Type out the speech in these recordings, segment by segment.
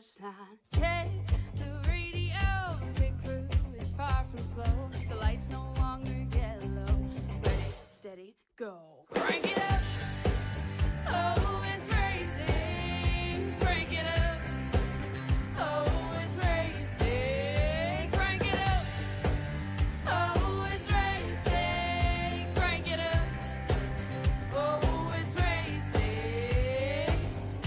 finish line. Check the radio, pit crew is far from slow. The lights no longer yellow. Ready, steady, go. Crank it up. Oh, it's racing. Crank it up. Oh, it's racing. Crank it up. Oh, it's racing. Crank it up. Oh, it's racing.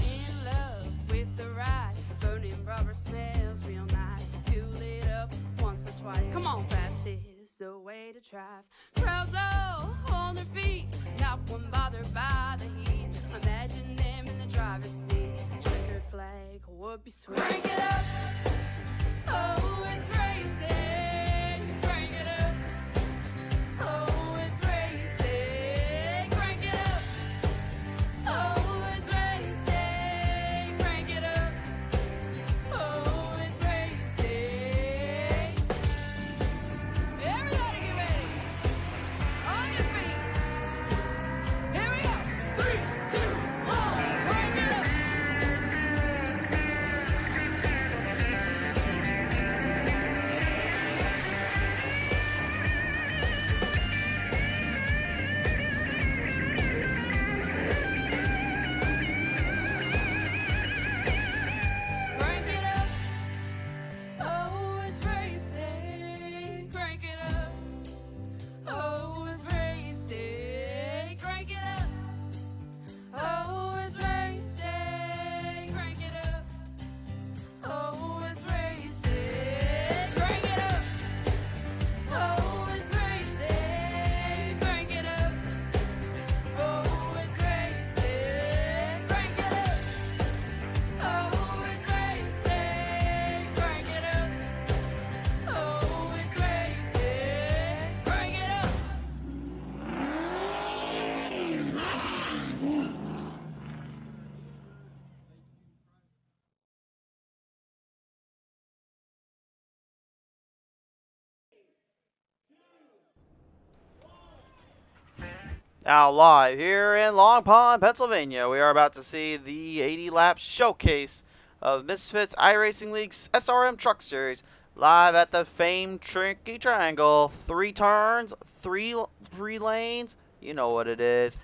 In love with the ride. Burning rubber smells real nice. Fuel it up once or twice. Come on, fast is the way to drive. Crowds all on their feet. Not one bothered by the heat. Imagine them in the driver's seat. Checkered flag would be sweet. Crank it up. Oh, it's racing. Crank it up. Oh, it's racing. Crank it up. Oh, it's racing. Crank it up. Oh, it's racing. Everybody get ready. On your feet. Here we go. 3, 2, 1. Crank it up. Crank it up. Oh, it's racing. Crank it up. Oh, it's racing. Crank it up. Oh, it's racing. Crank it up. Oh, it's racing. Crank it up. Oh, it's racing. Crank it up. Oh, it's racing. Crank it up. Oh, it's racing. Crank it up. Oh, it's racing. Crank it up. Now live here in Long Pond, Pennsylvania, we are about to see the 80-lap showcase of Misfitz iRacing League's SRM Truck Series, live at the famed Tricky Triangle. 3 turns, three lanes, you know what it is.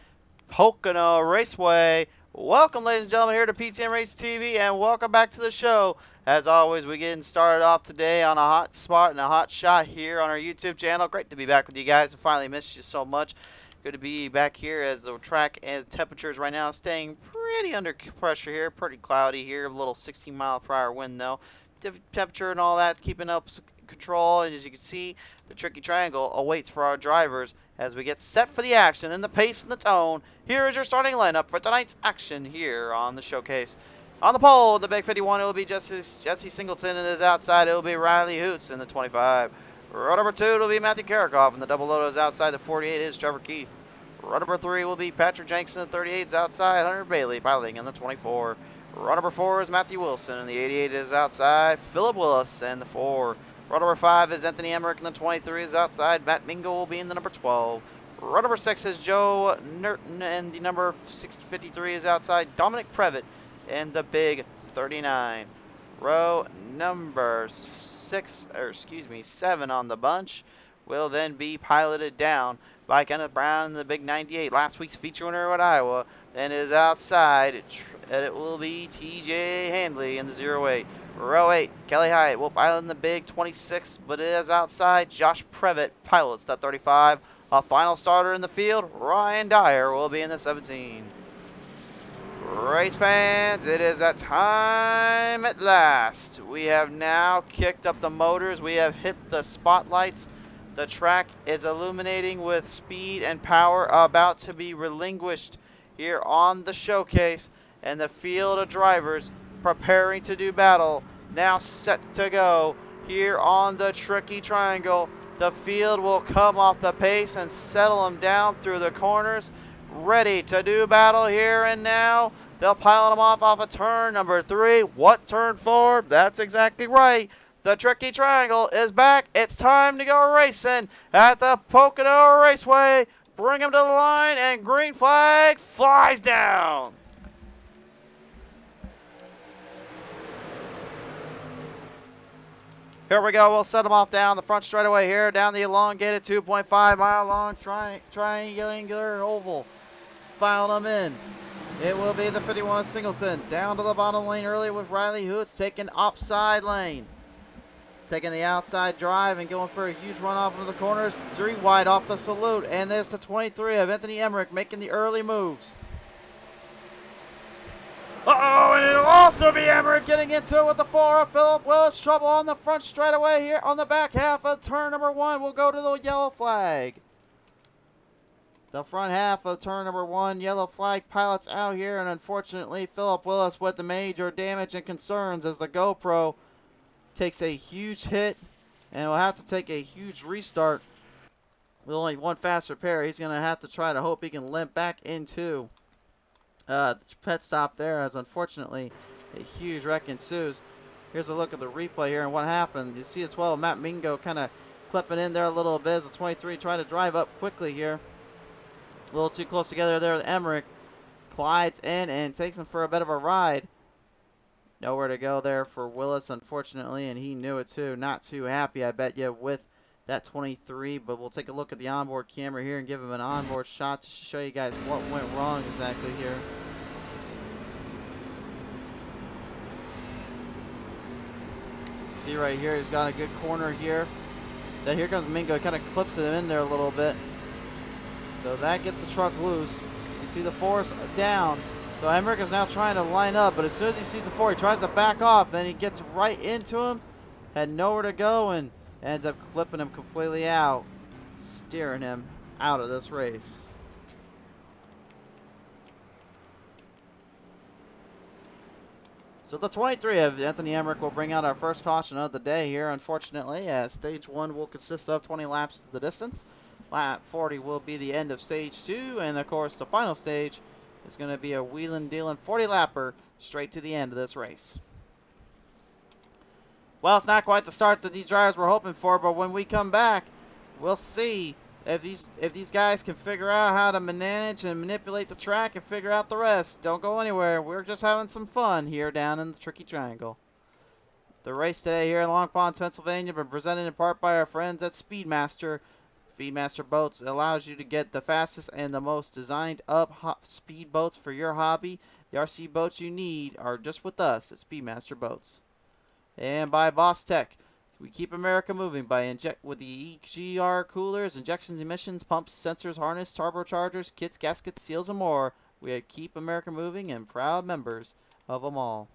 Pocono Raceway. Welcome, ladies and gentlemen, here to PTM Racing TV, and welcome back to the show. As always, we're getting started off today on a hot spot and a hot shot here on our YouTube channel. Great to be back with you guys. I finally missed you so much. Good to be back here as the track and temperatures right now staying pretty under pressure here. Pretty cloudy here. A little 16-mile-per-hour wind though. Temperature and all that keeping up control. And as you can see, the Tricky Triangle awaits for our drivers as we get set for the action and the pace and the tone. Here is your starting lineup for tonight's action here on the showcase. On the pole, the Big 51, it will be Jesse Singleton, and his outside, it will be Riley Hoots in the 25. Row number 2, it will be Matthew Karakoff, and the double load is outside. The 48 is Trevor Keith. Row number 3 will be Patrick Jenks, and the 38 is outside. Hunter Bailey piloting in the 24. Row number 4 is Matthew Wilson, and the 88 is outside. Philip Willis and the 4. Row number 5 is Anthony Emmerich, and the 23 is outside. Matt Mingo will be in the number 12. Row number 6 is Joe Nerton, and the number 53 is outside. Dominic Previtt and the big 39. Row number 7 on the bunch will then be piloted down by Kenneth Brown in the big 98, last week's feature winner at Iowa. Then is outside, it will be TJ Handley in the 08. Row 8, Kelly Hyatt will pilot in the big 26, but it is outside. Josh Previtt pilots the 35. A final starter in the field, Ryan Dyer, will be in the 17. Race fans, it is that time at last. We have now kicked up the motors. We have hit the spotlights. The track is illuminating with speed and power, about to be relinquished here on the showcase. And the field of drivers preparing to do battle, now set to go here on the Tricky Triangle. The field will come off the pace and settle them down through the corners, ready to do battle here and now. They'll pilot them off of turn number 3. What turn 4? That's exactly right. The Tricky Triangle is back. It's time to go racing at the Pocono Raceway. Bring them to the line, and green flag flies down. Here we go. We'll set them off down the front straightaway here, down the elongated 2.5-mile long triangular oval. Filing them in. It will be the 51 of Singleton. Down to the bottom lane early with Riley Hoots taking upside lane. Taking the outside drive and going for a huge run off into the corners. 3 wide off the salute. And there's the 23 of Anthony Emmerich making the early moves. Uh-oh, and it'll also be Emmerich getting into it with the 4 of Philip Willis. Trouble on the front straightaway here on the back half of turn number 1. We'll go to the yellow flag. The front half of turn number 1, yellow flag pilots out here, and unfortunately Philip Willis with the major damage and concerns as the GoPro takes a huge hit and will have to take a huge restart with only one fast repair. He's going to have to try to hope he can limp back into the pit stop there, as unfortunately a huge wreck ensues. Here's a look at the replay here and what happened. You see the 12, Matt Mingo, kind of clipping in there a little bit as the 23 trying to drive up quickly here. A little too close together there with Emmerich. Glides in and takes him for a bit of a ride. Nowhere to go there for Willis, unfortunately, and he knew it too. Not too happy, I bet you, with that 23, but we'll take a look at the onboard camera here and give him an onboard shot to show you guys what went wrong exactly here. See right here, he's got a good corner here. Then here comes Mingo, kind of clips it in there a little bit. So that gets the truck loose. You see the 4's down. So Emmerich is now trying to line up, but as soon as he sees the 4, he tries to back off. Then he gets right into him, had nowhere to go, and ends up clipping him completely out, steering him out of this race. So the 23 of Anthony Emmerich will bring out our first caution of the day here, unfortunately, as stage 1 will consist of 20 laps to the distance. Lap 40 will be the end of stage 2, and of course the final stage is going to be a wheelin' dealin' 40 lapper straight to the end of this race. Well, it's not quite the start that these drivers were hoping for, but when we come back, we'll see if these guys can figure out how to manage and manipulate the track and figure out the rest. Don't go anywhere. We're just having some fun here down in the Tricky Triangle. The race today here in Long Pond, Pennsylvania, been presented in part by our friends at Speedmaster. Speedmaster Boats allows you to get the fastest and the most designed up speed boats for your hobby. The RC boats you need are just with us at Speedmaster Boats. And by Bostech, we keep America moving by with the EGR coolers, injections, emissions, pumps, sensors, harness, turbochargers, kits, gaskets, seals, and more. We keep America moving and proud members of them all.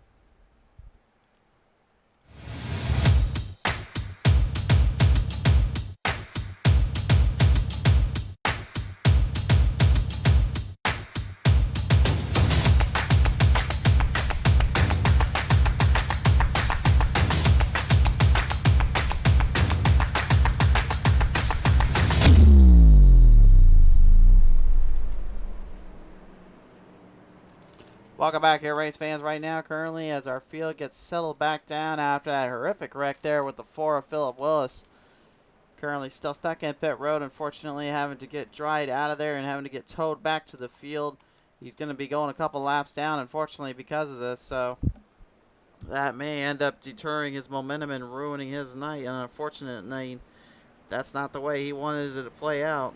Welcome back here, race fans, right now, currently, as our field gets settled back down after that horrific wreck there with the 4 of Philip Willis. Currently still stuck in pit road, unfortunately, having to get dried out of there and having to get towed back to the field. He's going to be going a couple laps down, unfortunately, because of this, so that may end up deterring his momentum and ruining his night, an unfortunate night. That's not the way he wanted it to play out.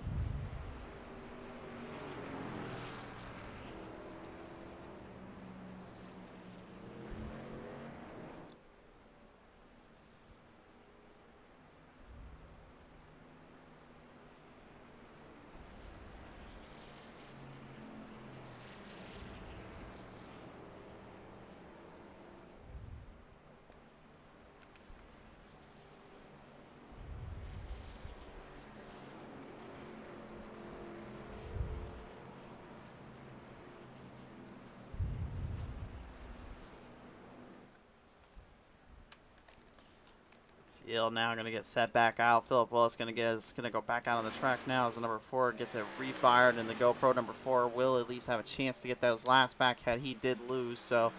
Field now going to get set back out. Philip Willis going to go back out on the track now as the number 4 gets it refired, and the GoPro number 4 will at least have a chance to get those laps back had he did lose. So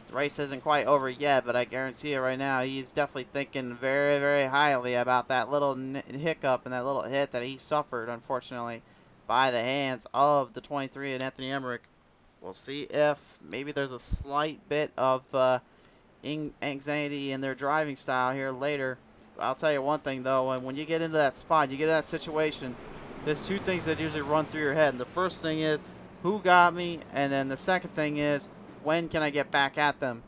the race isn't quite over yet, but I guarantee you right now he's definitely thinking very, very highly about that little hiccup and that little hit that he suffered, unfortunately, by the hands of the 23 and Anthony Emmerich. We'll see if maybe there's a slight bit of anxiety in their driving style here later. I'll tell you one thing though, and when you get into that spot, you get in that situation, there's two things that usually run through your head. And the first thing is, who got me? And then the second thing is, when can I get back at them?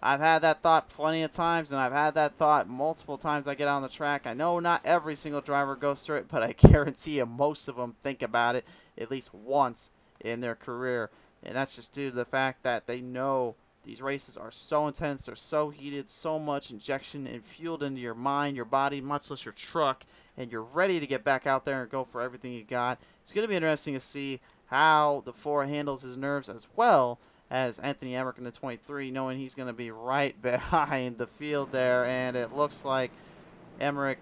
I've had that thought plenty of times, and I've had that thought multiple times I get on the track. I know not every single driver goes through it, but I guarantee you most of them think about it at least once in their career. And that's just due to the fact that they know these races are so intense, they're so heated, so much injection and fueled into your mind, your body, much less your truck, and you're ready to get back out there and go for everything you got. It's going to be interesting to see how the 4 handles his nerves as well as Anthony Emmerich in the 23, knowing he's going to be right behind the field there. And it looks like Emmerich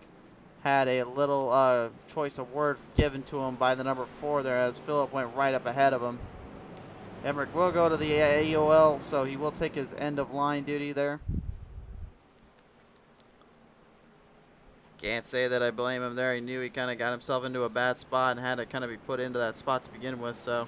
had a little choice of word given to him by the number 4 there, as Philip went right up ahead of him. Emmerich will go to the AOL, so he will take his end of line duty there. Can't say that I blame him there. He knew he kind of got himself into a bad spot and had to kind of be put into that spot to begin with, so.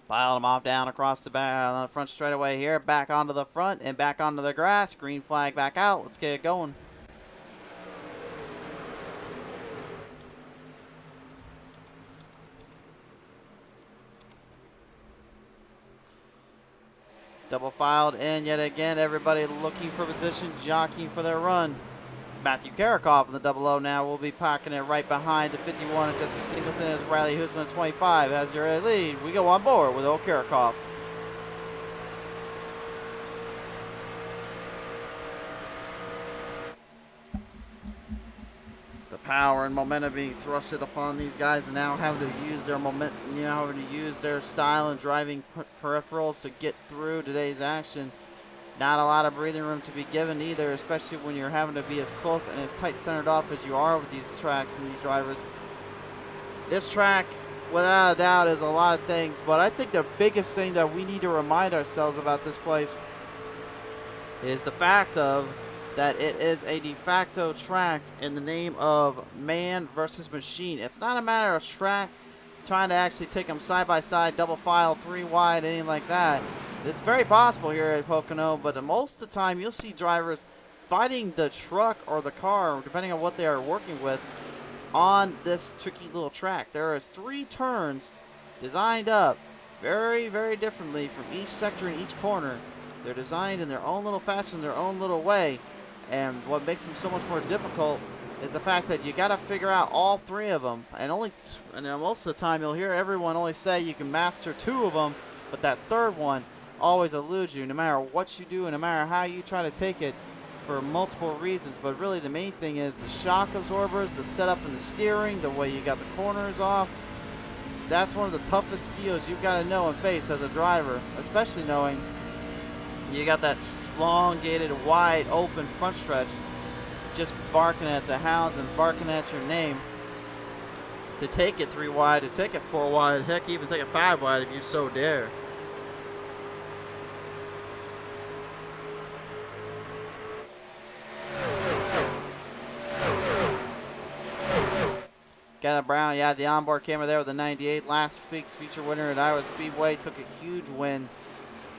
Piled him off down across the back on the front straightaway here, back onto the front and back onto the grass. Green flag back out. Let's get it going. Double filed in yet again. Everybody looking for position, jockeying for their run. Matthew Karakoff in the 00 now will be packing it right behind the 51 and Jesse Singleton as Riley Houston in the 25 has your lead. We go on board with old Karakoff. The power and momentum being thrusted upon these guys, and now having to use their momentum, having to use their style and driving peripherals to get through today's action. Not a lot of breathing room to be given either, especially when you're having to be as close and as tight centered off as you are with these tracks and these drivers. This track, without a doubt, is a lot of things, but I think the biggest thing that we need to remind ourselves about this place is the fact of that it is a de facto track in the name of man versus machine. It's not a matter of track trying to actually take them side by side, double file, 3 wide, anything like that. It's very possible here at Pocono, but most of the time you'll see drivers fighting the truck or the car, depending on what they are working with, on this tricky little track. There is 3 turns designed up very, very differently from each sector and each corner. They're designed in their own little fashion, their own little way, and what makes them so much more difficult is the fact that you got to figure out all 3 of them, and most of the time you'll hear everyone only say you can master 2 of them, but that 3rd one always eludes you, no matter what you do and no matter how you try to take it, for multiple reasons. But really the main thing is the shock absorbers, the setup and the steering, the way you got the corners off. That's one of the toughest deals you've got to know and face as a driver, especially knowing you got that elongated, wide open front stretch, just barking at the hounds and barking at your name to take it 3 wide, to take it 4 wide, heck, even take it 5 wide if you so dare. Kenneth Brown, yeah, the onboard camera there with the 98. Last week's feature winner at Iowa Speedway took a huge win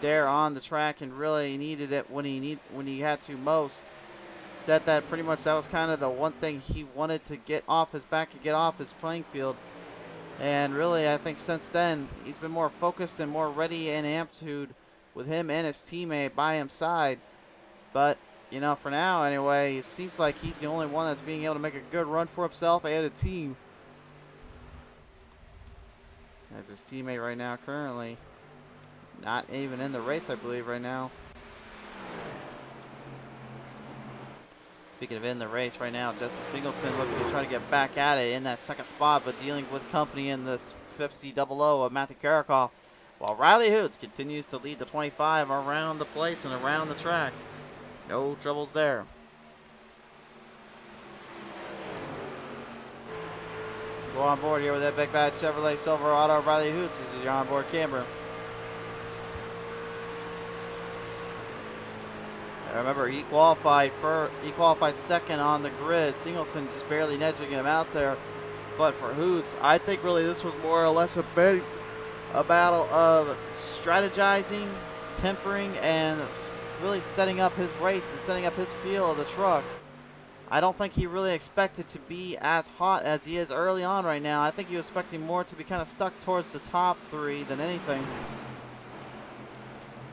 there on the track and really needed it when he had to most. Said that pretty much that was kind of the one thing he wanted to get off his back and get off his playing field. And really, I think since then, he's been more focused and more ready and amped with him and his teammate by his side. But, for now anyway, it seems like he's the only one that's being able to make a good run for himself and the team. As his teammate right now currently not even in the race, I believe, right now. Speaking of in the race right now, Jesse Singleton looking to try to get back at it in that 2nd spot, but dealing with company in the 50-00 of Matthew Karakoff, while Riley Hoots continues to lead the 25 around the place and around the track. No troubles there. Go on board here with that big bad Chevrolet Silverado Riley Hoots is your onboard camera. And remember, he qualified second on the grid. Singleton just barely nudging him out there. But for Hoots, I think really this was more or less a battle of strategizing, tempering, and really setting up his race and setting up his feel of the truck. I don't think he really expected to be as hot as he is early on right now. I think he was expecting more to be kind of stuck towards the top three than anything.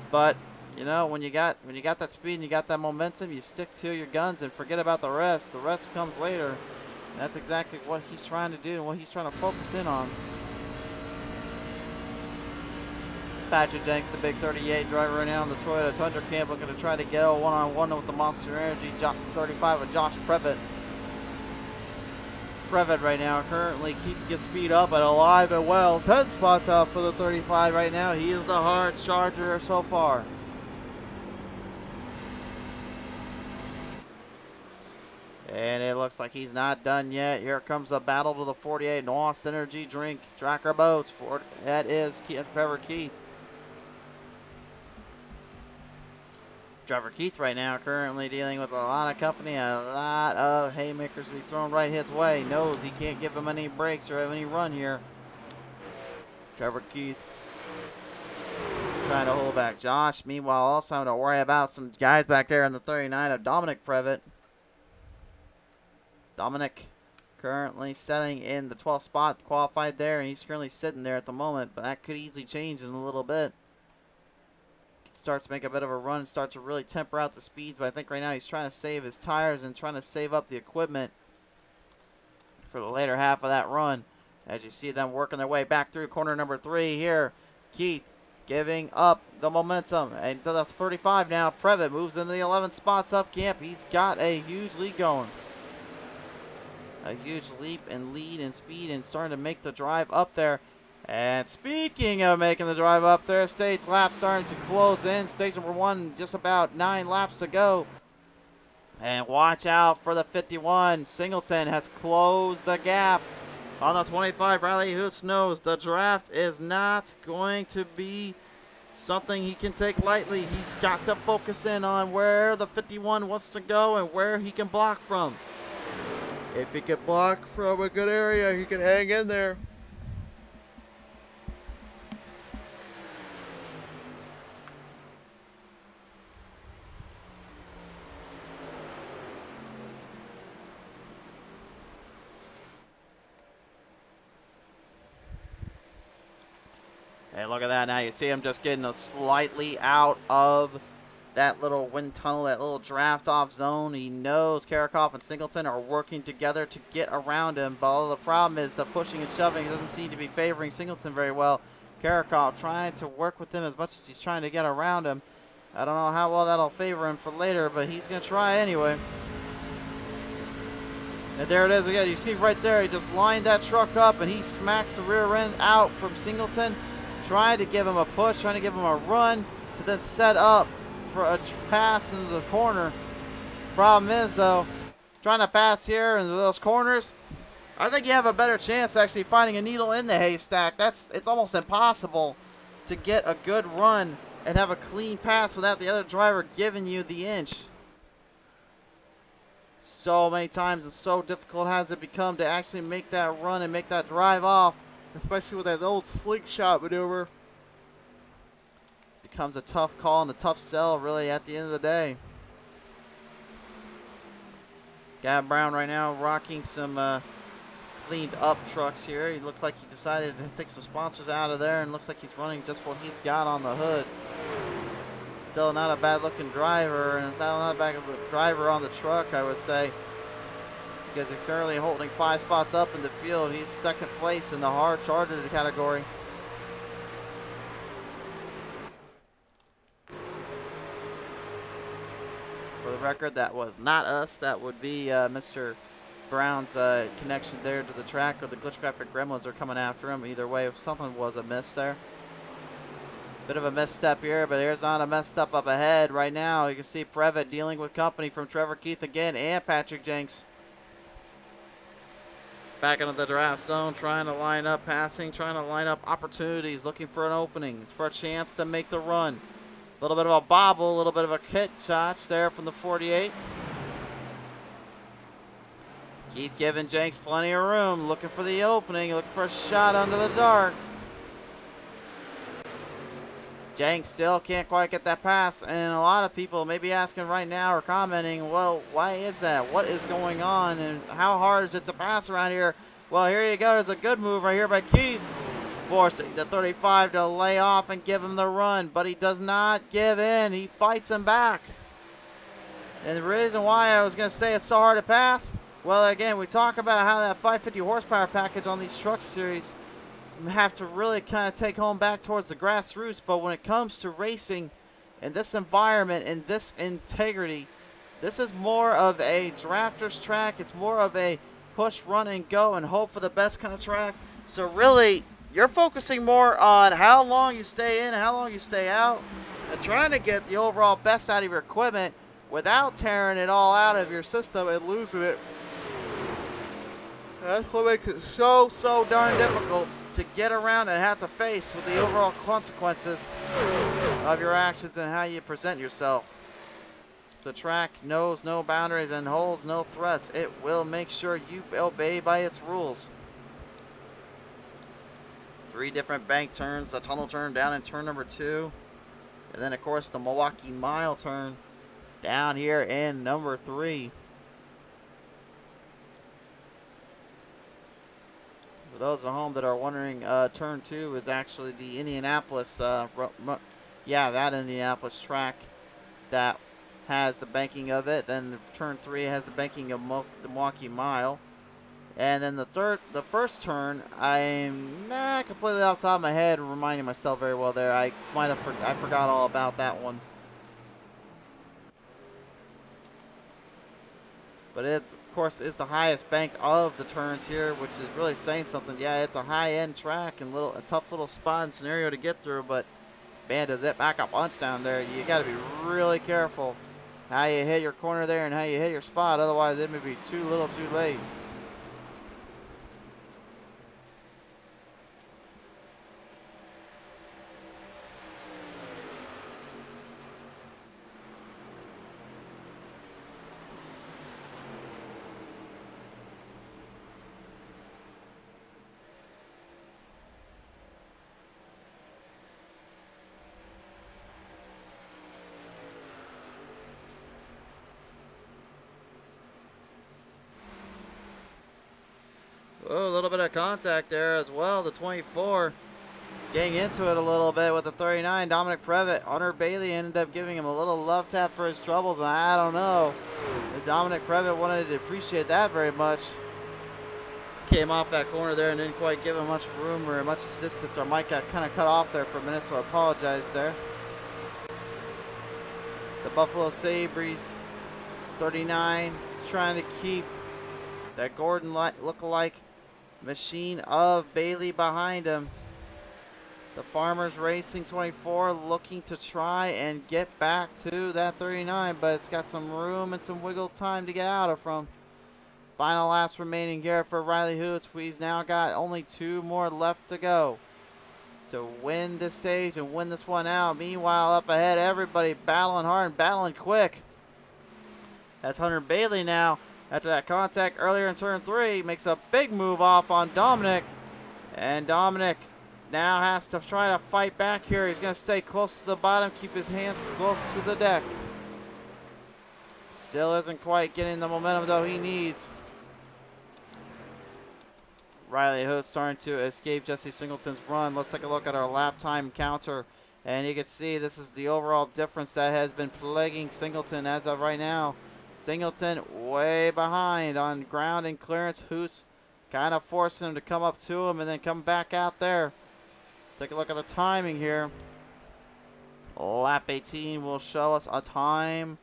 But you know, when you got that speed and you got that momentum, you stick to your guns and forget about the rest. The rest comes later. And that's exactly what he's trying to do and what he's trying to focus in on. Patrick Jenks, the big 38 driver right now on the Toyota Tundra camp, looking to try to get a one-on-one with the Monster Energy 35 with Josh Previtt. Previtt right now currently keeping his speed up and alive and well. 10 spots out for the 35 right now. He is the hard charger so far. And it looks like he's not done yet. Here comes the battle to the 48. Noah Synergy Drink Tracker Boats. That is Trevor Keith. Trevor Keith right now currently dealing with a lot of company, a lot of haymakers to be thrown right his way. Knows he can't give him any breaks or any run here. Trevor Keith trying to hold back Josh. Meanwhile, also having to worry about some guys back there in the 39 of Dominic Previtt. Dominic currently setting in the 12th spot, qualified there, and he's currently sitting there at the moment, but that could easily change in a little bit. Starts to make a bit of a run, starts to really temper out the speeds, but I think right now he's trying to save his tires and trying to save up the equipment for the later half of that run. As you see them working their way back through corner number 3 here. Keith giving up the momentum, and to the 35 now. Previtt moves into the 11 spots up camp. He's got a huge lead going. A huge leap and lead and speed and starting to make the drive up there. And speaking of making the drive up there, stage lap starting to close in. Stage number 1, just about 9 laps to go. And watch out for the 51. Singleton has closed the gap on the 25. Riley Hoots knows the draft is not going to be something he can take lightly. He's got to focus in on where the 51 wants to go and where he can block from. If he can block from a good area, he can hang in there. Hey, look at that now. You see him just getting slightly out of that little wind tunnel, that little draft off zone. He knows Karakov and Singleton are working together to get around him, but the problem is the pushing and shoving doesn't seem to be favoring Singleton very well. Karakov trying to work with him as much as he's trying to get around him. I don't know how well that'll favor him for later, but he's going to try anyway. And there it is again. You see right there, he just lined that truck up and he smacks the rear end out from Singleton, trying to give him a push, trying to give him a run to then set up for a pass into the corner. Problem is though, trying to pass here into those corners, I think you have a better chance actually finding a needle in the haystack. It's almost impossible to get a good run and have a clean pass without the other driver giving you the inch. So many times and so difficult has it become to actually make that run and make that drive off, especially with that old slingshot maneuver. Becomes a tough call and a tough sell really at the end of the day. Gab Brown right now rocking some cleaned up trucks here. He looks like he decided to take some sponsors out of there and looks like he's running just what he's got on the hood. Still not a bad looking driver, and not a bad driver on the truck, I would say, because he's currently holding 5 spots up in the field. He's second place in the hard charger category. For the record, that was not us. That would be Mr. Brown's connection there to the track, or the glitch graphic gremlins are coming after him. Either way, if something was a miss there. Bit of a misstep here, but there's not a misstep up ahead right now. You can see Previtt dealing with company from Trevor Keith again and Patrick Jenks. back into the draft zone, trying to line up passing, trying to line up opportunities, looking for an opening, for a chance to make the run. A little bit of a bobble, a little bit of a hit shots there from the 48. Keith giving Jenks plenty of room, looking for the opening, looking for a shot under the dark. Jenks still can't quite get that pass, and a lot of people may be asking right now or commenting, well, why is that? What is going on, and how hard is it to pass around here? Well, here you go. There's a good move right here by Keith, forcing the 35 to lay off and give him the run, but he does not give in. He fights him back. And the reason why I was going to say it's so hard to pass, well, again, we talk about how that 550 horsepower package on these truck series have to really kind of take home back towards the grassroots, but when it comes to racing in this environment and this integrity, this is more of a drafter's track. It's more of a push, run, and go and hope for the best kind of track. So really, you're focusing more on how long you stay in, how long you stay out, and trying to get the overall best out of your equipment without tearing it all out of your system and losing it. That's what makes it so darn difficult to get around and have to face with the overall consequences of your actions and how you present yourself. The track knows no boundaries and holds no threats. It will make sure you obey by its rules. 3 different bank turns, the tunnel turn down in turn number 2, and then of course the Milwaukee Mile turn down here in number 3. For those at home that are wondering, turn 2 is actually the Indianapolis, that Indianapolis track that has the banking of it. Then turn 3 has the banking of the Milwaukee Mile. And then the first turn, I'm not completely off the top of my head, reminding myself very well there. I forgot all about that one. But it, of course, is the highest bank of the turns here, which is really saying something. Yeah, it's a high-end track and a tough little spot and scenario to get through, but man, does it back a bunch down there. You got to be really careful how you hit your corner there and how you hit your spot. Otherwise, it may be too little too late. Oh, a little bit of contact there as well. The 24 getting into it a little bit with the 39. Dominic Previtt. Hunter Bailey ended up giving him a little love tap for his troubles, and I don't know if Dominic Previtt wanted to appreciate that very much. Came off that corner there and didn't quite give him much room or much assistance. Our mic got kind of cut off there for a minute, so I apologize there. The Buffalo Sabres, 39, trying to keep that Gordon look-alike machine of Bailey behind him. The Farmers Racing 24 looking to try and get back to that 39, but it's got some room and some wiggle time to get out of from. Final laps remaining here for Riley Hoots. He's now got only 2 more left to go to win this stage and win this one out. Meanwhile, up ahead, everybody battling hard and battling quick. That's Hunter Bailey now. After that contact earlier in turn 3, makes a big move off on Dominic. And Dominic now has to try to fight back here. He's going to stay close to the bottom, keep his hands close to the deck. Still isn't quite getting the momentum though he needs. Riley Hood starting to escape Jesse Singleton's run. Let's take a look at our lap time counter. And you can see this is the overall difference that has been plaguing Singleton as of right now. Singleton way behind on ground and clearance. Hoos kind of forcing him to come up to him and then come back out there. Take a look at the timing here. Lap 18 will show us a time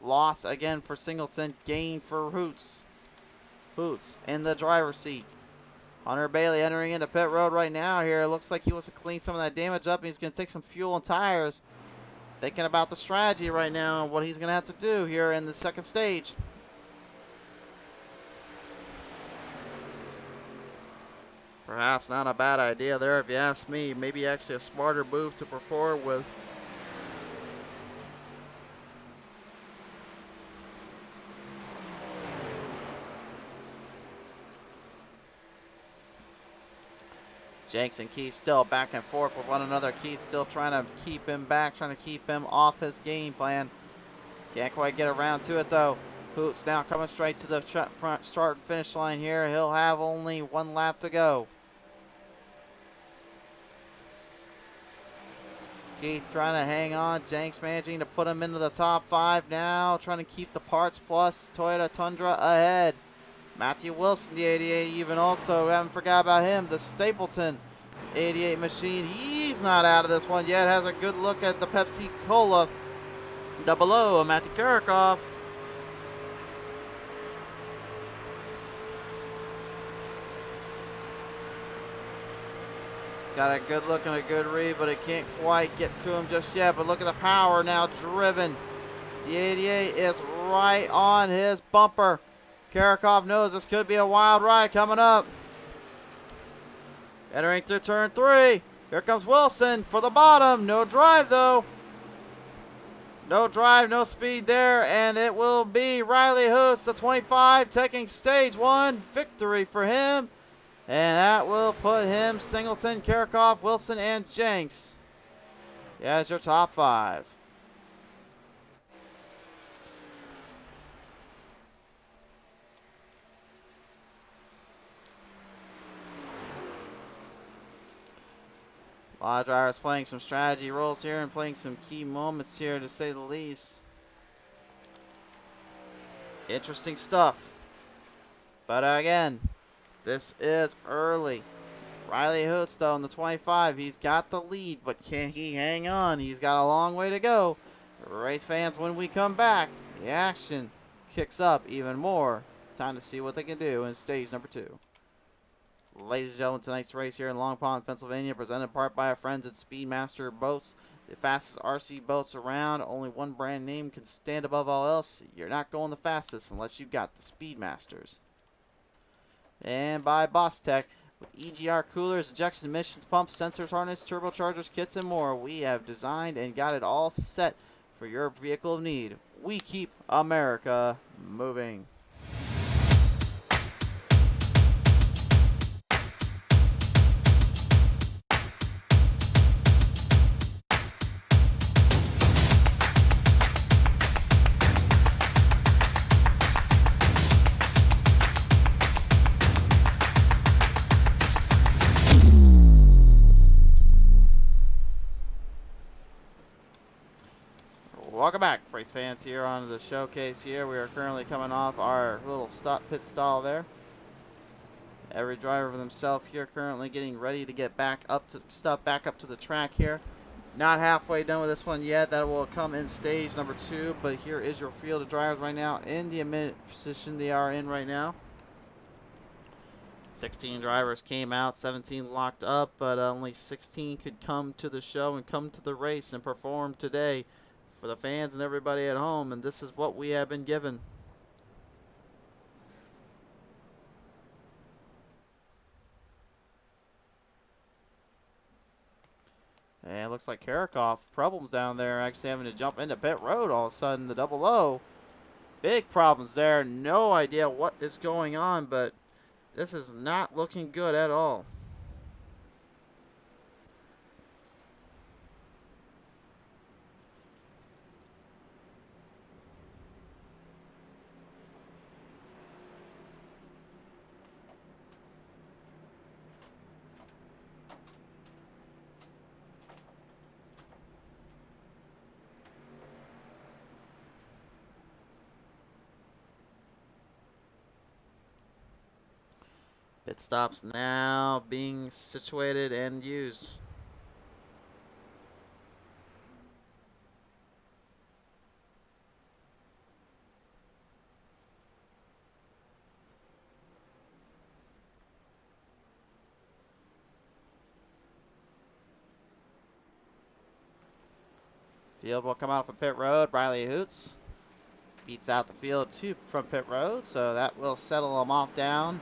loss again for Singleton, gain for Hoots. Hoots in the driver's seat. Hunter Bailey entering into pit road right now here. Looks like he wants to clean some of that damage up. And he's going to take some fuel and tires. Thinking about the strategy right now and what he's going to have to do here in the second stage. Perhaps not a bad idea there if you ask me. Maybe actually a smarter move to perform with. Jenks and Keith still back and forth with one another. Keith still trying to keep him back, trying to keep him off his game plan. Can't quite get around to it though. Hoots now coming straight to the front start and finish line here. He'll have only one lap to go. Keith trying to hang on. Jenks managing to put him into the top 5 now. Trying to keep the Parts Plus Toyota Tundra ahead. Matthew Wilson, the 88 even also. Haven't forgot about him. The Stapleton 88 machine. He's not out of this one yet. Has a good look at the Pepsi Cola. Double O, Matthew Kirchhoff. He's got a good look and a good read, but it can't quite get to him just yet. But look at the power now driven. The 88 is right on his bumper. Kirchhoff knows this could be a wild ride coming up. Entering through turn 3. Here comes Wilson for the bottom. No drive though. No drive, no speed there, and it will be Riley Hoots, the 25, taking stage 1 victory for him. And that will put him, Singleton, Kirchhoff, Wilson, and Jenks as your top 5. A lot of drivers playing some strategy roles here and playing some key moments here, to say the least. Interesting stuff. But again, this is early. Riley Hoots, though, in the 25, he's got the lead, but can he hang on? He's got a long way to go. Race fans, when we come back, the action kicks up even more. Time to see what they can do in stage number 2. Ladies and gentlemen, tonight's race here in Long Pond, Pennsylvania, presented in part by our friends at Speedmaster Boats, the fastest RC boats around. Only one brand name can stand above all else. You're not going the fastest unless you've got the Speedmasters. And by Bostech, with EGR coolers, injection emissions pumps, sensors, harness, turbochargers, kits, and more, we have designed and got it all set for your vehicle of need. We keep America moving. Welcome back, race fans, here on the showcase here. We are currently coming off our little pit stall there. Every driver for themselves here currently getting ready to get back up to the track here. Not halfway done with this one yet. That will come in stage number 2, but here is your field of drivers right now in the position they are in right now. 16 drivers came out, 17 locked up, but only 16 could come to the show and come to the race and perform today for the fans and everybody at home, and this is what we have been given. And it looks like Kirchhoff, problems down there, actually having to jump into pit road all of a sudden, the double O. Big problems there, no idea what is going on, but this is not looking good at all. Pit stops now being situated and used. Field will come out from pit road. Riley Hoots beats out the field from pit road, so that will settle them off down.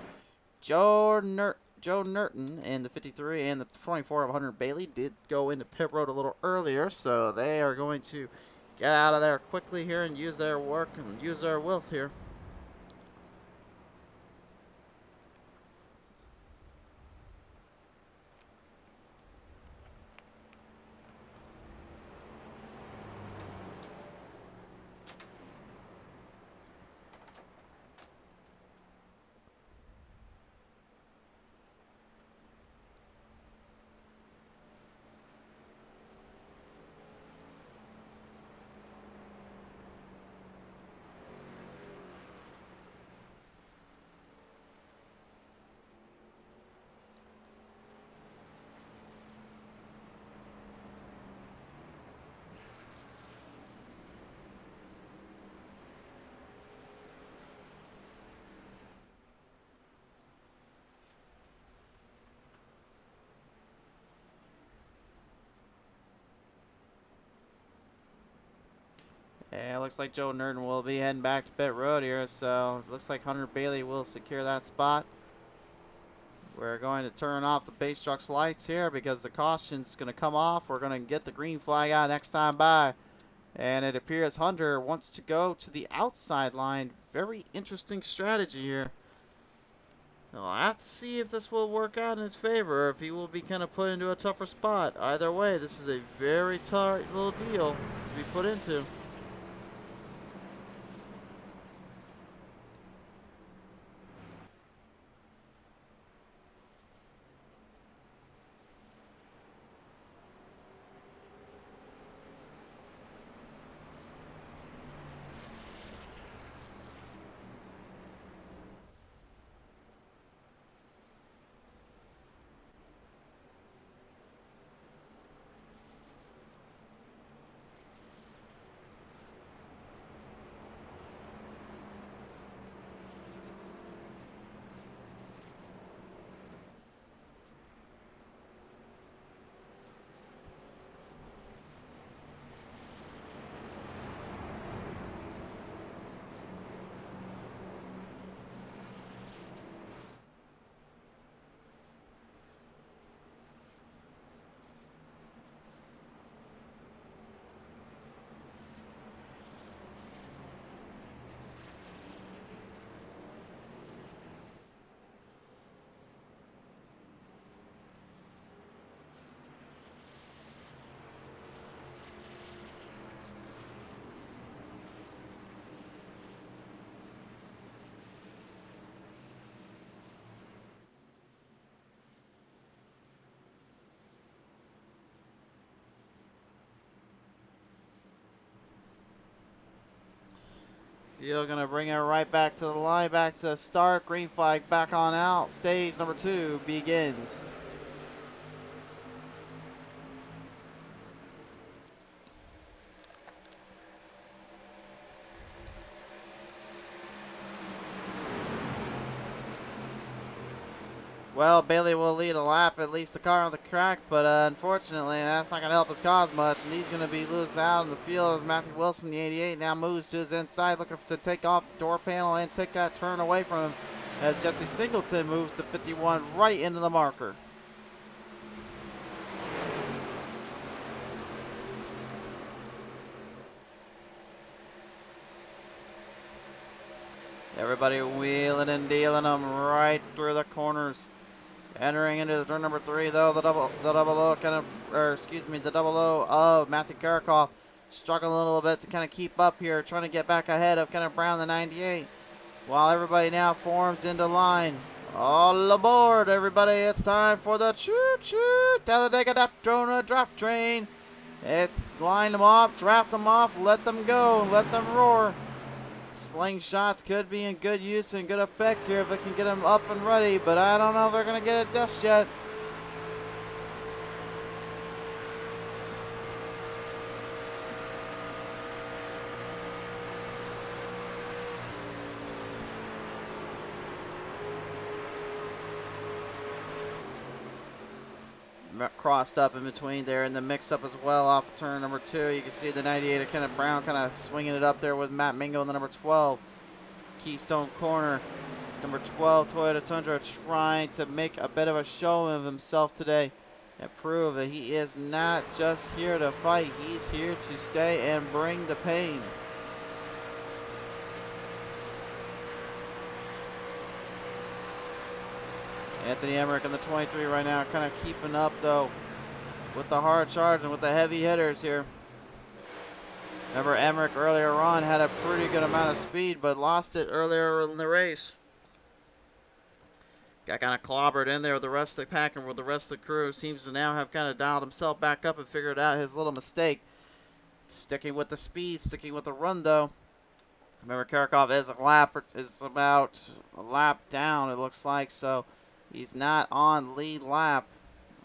Joe Nerton in the 53 and the 24 of Hunter Bailey did go into pit road a little earlier, so they are going to get out of there quickly here and use their work and use their will here. And it looks like Joe Nerton will be heading back to pit road here, so it looks like Hunter Bailey will secure that spot. We're going to turn off the base truck's lights here because the caution's going to come off. We're going to get the green flag out next time by. And it appears Hunter wants to go to the outside line. Very interesting strategy here. We'll have to see if this will work out in his favor, if he will be kind of put into a tougher spot. Either way, this is a very tight little deal to be put into. You're going to bring it right back to the line, back to start. Green flag back on out. Stage number 2 begins. Well, Bailey will lead a lap, at least the car on the track, but unfortunately that's not going to help his cause much, and he's going to be loose out in the field as Matthew Wilson, the 88, now moves to his inside, looking to take off the door panel and take that turn away from him as Jesse Singleton moves to 51 right into the marker. Everybody wheeling and dealing them right through the corners. Entering into the turn number 3, though, the double O the double O of Matthew Karakoff struggling a little bit to kind of keep up here, trying to get back ahead of kind of Brown the 98. While everybody now forms into line. All aboard, everybody! It's time for the choo-choo Talladega Daytona draft train. It's line them off, draft them off, let them go, let them roar. Slingshots could be in good use and good effect here if they can get them up and ready, but I don't know if they're going to get it just yet. Crossed up in between there in the mix-up as well off of turn number 2. You can see the 98 of Kenneth Brown kind of swinging it up there with Matt Mingo in the number 12. Keystone corner. Number 12 Toyota Tundra trying to make a bit of a show of himself today and prove that he is not just here to fight, he's here to stay and bring the pain. Anthony Emmerich in the 23 right now, kind of keeping up though with the hard charge and with the heavy hitters here. Remember, Emmerich earlier on had a pretty good amount of speed, but lost it earlier in the race. Got kind of clobbered in there with the rest of the pack and with the rest of the crew. Seems to now have kind of dialed himself back up and figured out his little mistake. Sticking with the speed, sticking with the run though. Remember, Karakov is about a lap down, it looks like, so he's not on lead lap.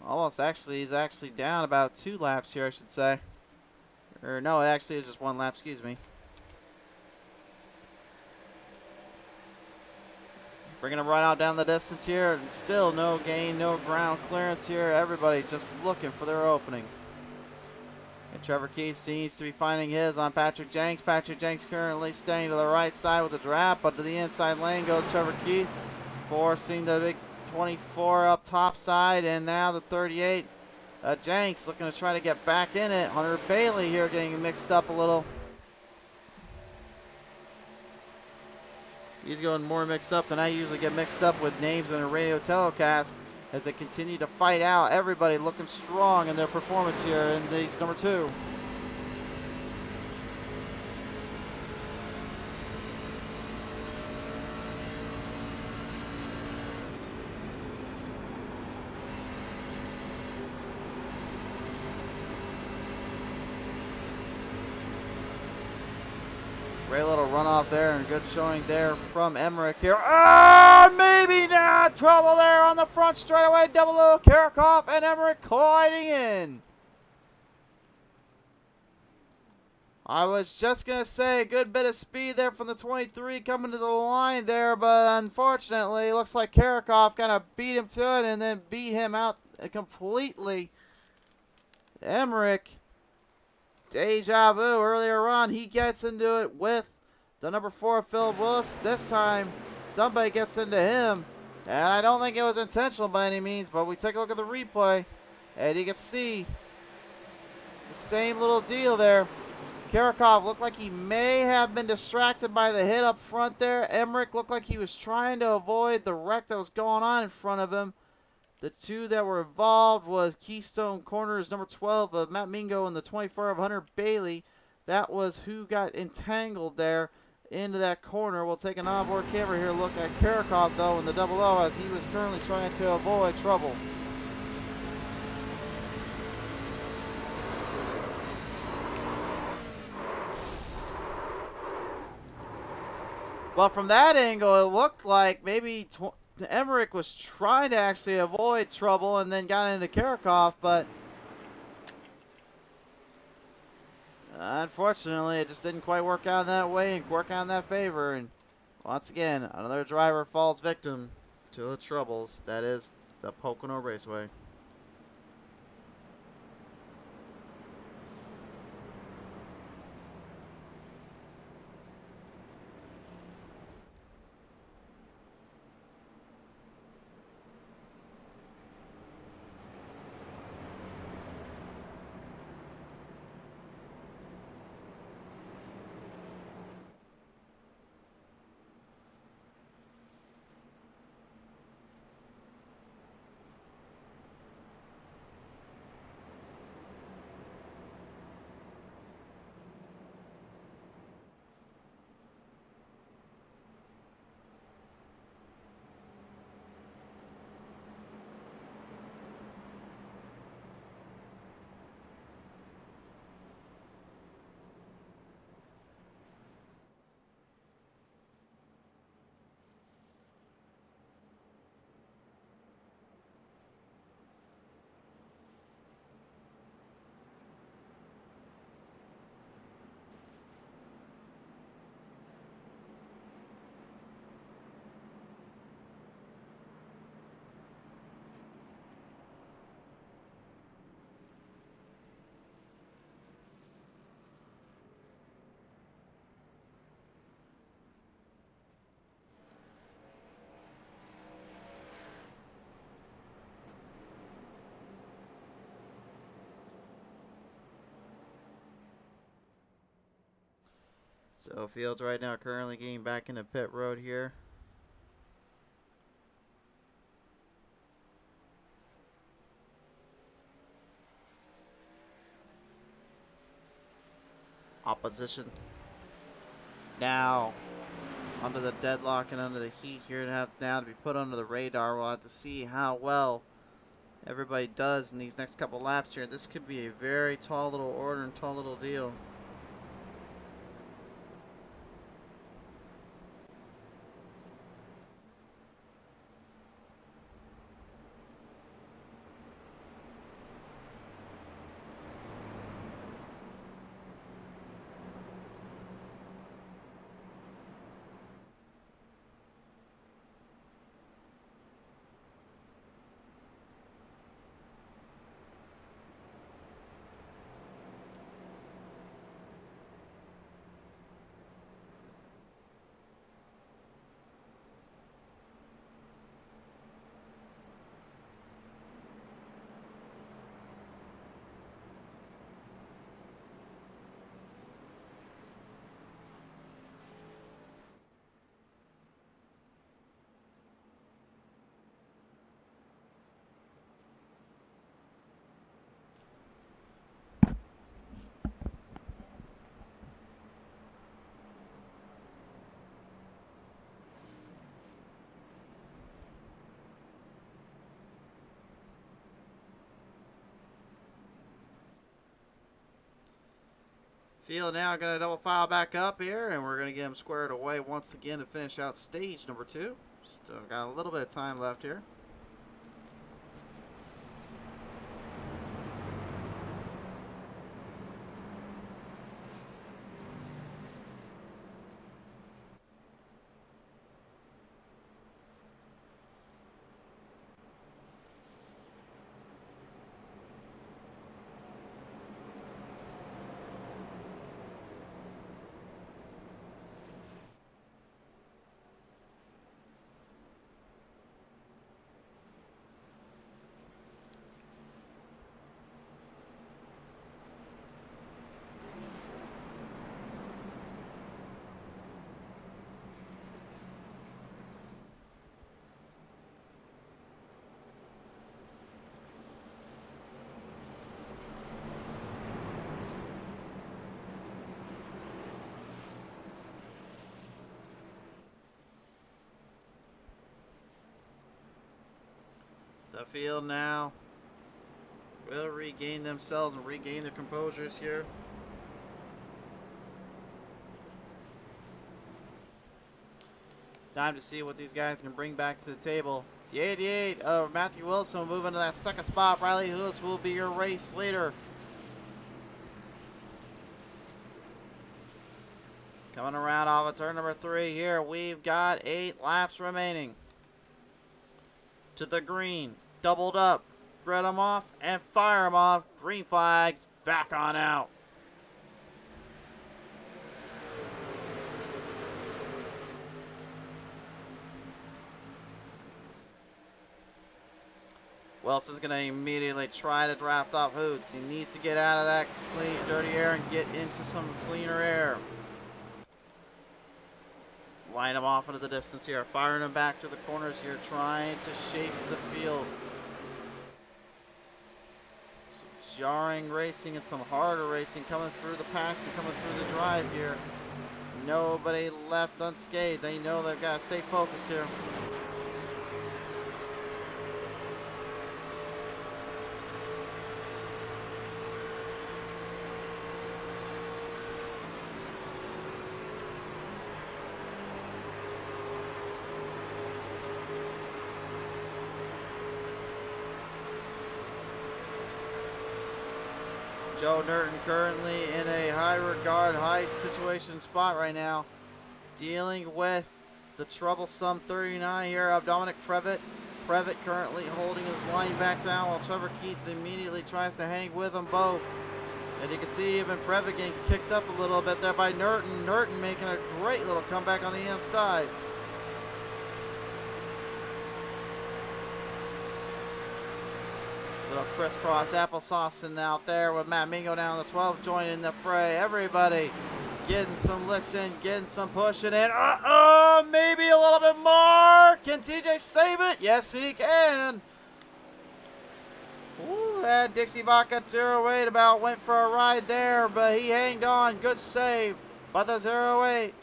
Almost actually, he's actually down about 2 laps here, I should say. Or no, it actually is just 1 lap, excuse me. Bringing him right out down the distance here, and still no gain, no ground clearance here. Everybody just looking for their opening. And Trevor Keith seems to be finding his on Patrick Jenks. Patrick Jenks currently staying to the right side with the draft, but to the inside lane goes Trevor Keith, forcing the big 24 up top side, and now the 38. Jenks looking to try to get back in it. Hunter Bailey here getting mixed up a little. He's going more mixed up than I usually get mixed up with names in a radio telecast as they continue to fight out. Everybody looking strong in their performance here in these number 2. Great little runoff there and good showing there from Emmerich here. Ah, maybe not. Trouble there on the front straightaway. Double Karakov and Emmerich colliding in. I was just going to say a good bit of speed there from the 23 coming to the line there, but unfortunately, it looks like Karakov kind of beat him to it and then beat him out completely. Emmerich, deja vu earlier on, he gets into it with the number 4 Philip Willis. This time, somebody gets into him, and I don't think it was intentional by any means, but we take a look at the replay, and you can see the same little deal there. Karakov looked like he may have been distracted by the hit up front there. Emmerich looked like he was trying to avoid the wreck that was going on in front of him. The 2 that were involved was Keystone Corners number 12 of Matt Mingo and the 24 of Hunter Bailey. That was who got entangled there into that corner. We'll take an onboard camera here look at Karakov though in the 00 as he was currently trying to avoid trouble. Well, from that angle, it looked like maybe Emmerich was trying to actually avoid trouble and then got into Karakov, but unfortunately, it just didn't quite work out that way and work out in that favor. And once again, another driver falls victim to the troubles that is the Pocono Raceway. So Fields right now currently getting back into pit road here. Opposition now under the deadlock and under the heat here to have now to be put under the radar. We'll have to see how well everybody does in these next couple laps here. This could be a very tall little order and tall little deal. Field now going to double file back up here, and we're going to get him squared away once again to finish out stage number 2. Still got a little bit of time left here. The field now will regain themselves and regain their composures here. Time to see what these guys can bring back to the table. The 88 of Matthew Wilson will move into that second spot. Riley Lewis will be your race leader. Coming around off of turn number 3 here, we've got 8 laps remaining. To the green, doubled up, spread them off, and fire them off. Green flags, back on out. Wilson's going to immediately try to draft off Hoots. He needs to get out of that clean, dirty air and get into some cleaner air. Line him off into the distance here, firing him back to the corners here, trying to shape the field. Some jarring racing and some harder racing coming through the packs and coming through the drive here. Nobody left unscathed. They know they've got to stay focused here. Joe Nerton currently in a high regard, high situation spot right now. Dealing with the troublesome 39 here of Dominic Previtt. Previtt currently holding his line back down while Trevor Keith immediately tries to hang with them both. And you can see even Previtt getting kicked up a little bit there by Nerton. Nerton making a great little comeback on the inside. Little crisscross applesauce out there with Matt Mingo down the 12 joining the fray. Everybody Getting some licks in, getting some pushing in. Uh-oh, maybe a little bit more. Can TJ save it? Yes, he can. Ooh, that Dixie Vodka 08 about went for a ride there, but he hanged on. Good save by the 08.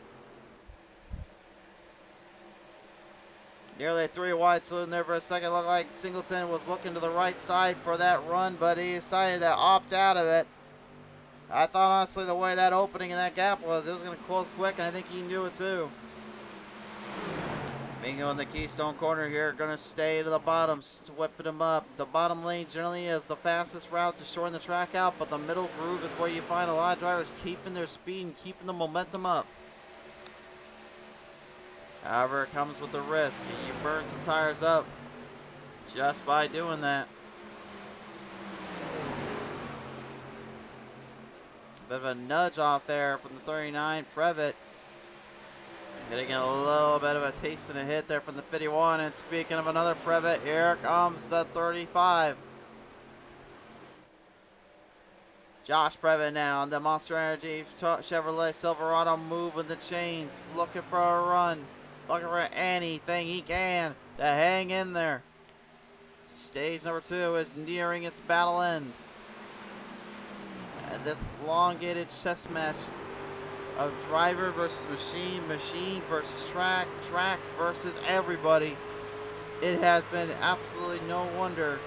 Nearly 3 wide saloon there for a second. Looked like Singleton was looking to the right side for that run, but he decided to opt out of it. I thought, honestly, the way that opening and that gap was, it was going to close quick, and I think he knew it too. Mingo in the Keystone corner here, going to stay to the bottom, whipping him up. The bottom lane generally is the fastest route to shorten the track out, but the middle groove is where you find a lot of drivers keeping their speed and keeping the momentum up. However, it comes with a risk, and you burn some tires up just by doing that. Bit of a nudge off there from the 39, Previtt. Getting a little bit of a taste and a hit there from the 51. And speaking of another Previtt, here comes the 35. Josh Previtt now on the Monster Energy Chevrolet Silverado moving the chains. Looking for a run. Looking for anything he can to hang in there. Stage number 2 is nearing its battle end. And this elongated chess match of driver versus machine, machine versus track, track versus everybody. It has been absolutely no wonder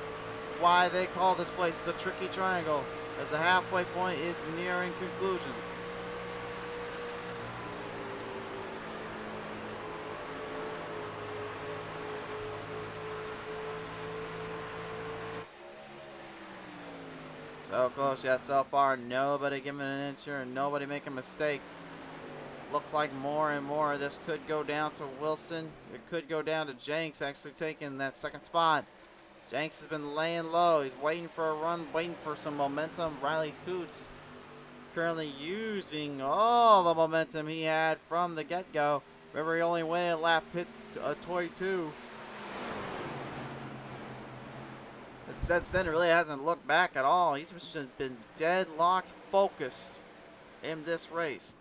why they call this place the Tricky Triangle, as the halfway point is nearing conclusion. So close yet so far. Nobody giving an inch here and nobody making a mistake. Look like more and more of this could go down to Wilson. It could go down to Jenks actually taking that second spot. Jenks has been laying low. He's waiting for a run, waiting for some momentum. Riley Hoots currently using all the momentum he had from the get-go. Remember, he only went at lap pit 22. But since then, really hasn't looked back at all. He's just been deadlocked focused in this race.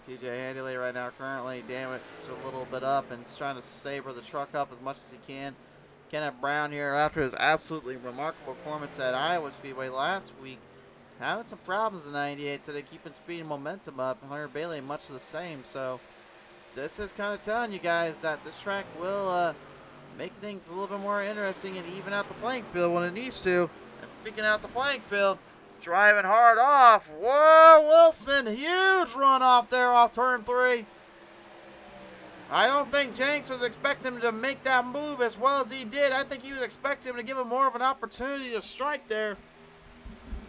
TJ Handley right now currently damaged a little bit up and is trying to saber the truck up as much as he can. Kenneth Brown here, after his absolutely remarkable performance at Iowa Speedway last week, having some problems in 98 today, keeping speed and momentum up. Hunter Bailey much the same. So this is kind of telling you guys that this track will make things a little bit more interesting and even out the playing field when it needs to. And picking out the playing field, driving hard off. Whoa, Wilson, huge run off there off turn 3. I don't think Jenks was expecting him to make that move as well as he did. I think he was expecting him to give him more of an opportunity to strike there.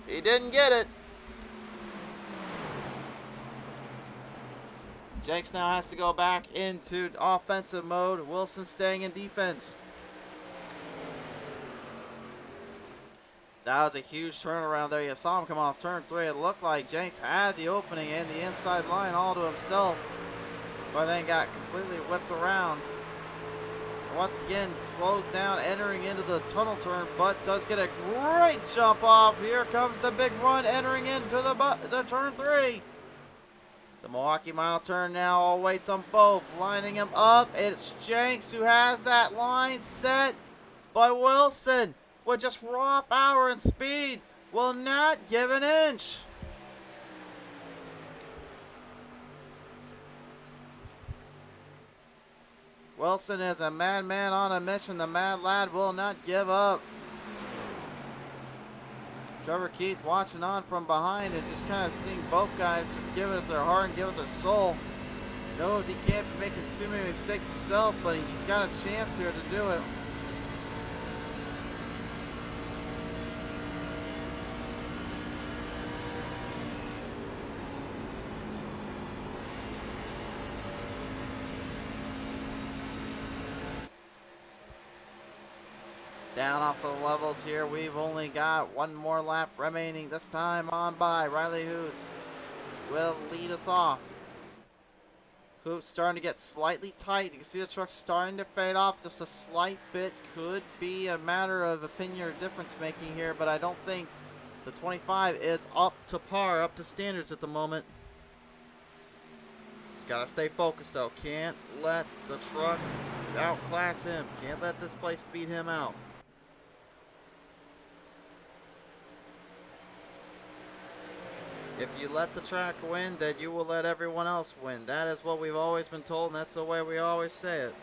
He didn't get it. Jenks now has to go back into offensive mode. Wilson staying in defense. That was a huge turnaround there. You saw him come off turn 3. It looked like Jenks had the opening and the inside line all to himself, but then got completely whipped around. Once again, slows down entering into the tunnel turn, but does get a great jump off. Here comes the big run entering into the turn 3. The Milwaukee Mile turn now awaits them both, lining them up. It's Jenks who has that line set, but Wilson, with just raw power and speed, will not give an inch. Wilson is a madman on a mission. The mad lad will not give up. Trevor Keith watching on from behind and just kind of seeing both guys just give it their heart and give it their soul. Knows he can't be making too many mistakes himself, but he's got a chance here to do it. Down off the levels here. We've only got one more lap remaining. This time on by. Riley Hoos will lead us off. Hoos starting to get slightly tight. You can see the truck starting to fade off just a slight bit. Could be a matter of opinion or difference making here, but I don't think The 25 is up to par, up to standards at the moment. He's got to stay focused though. Can't let the truck outclass him. Can't let this place beat him out. If you let the track win, then you will let everyone else win. That is what we've always been told, and that's the way we always say it.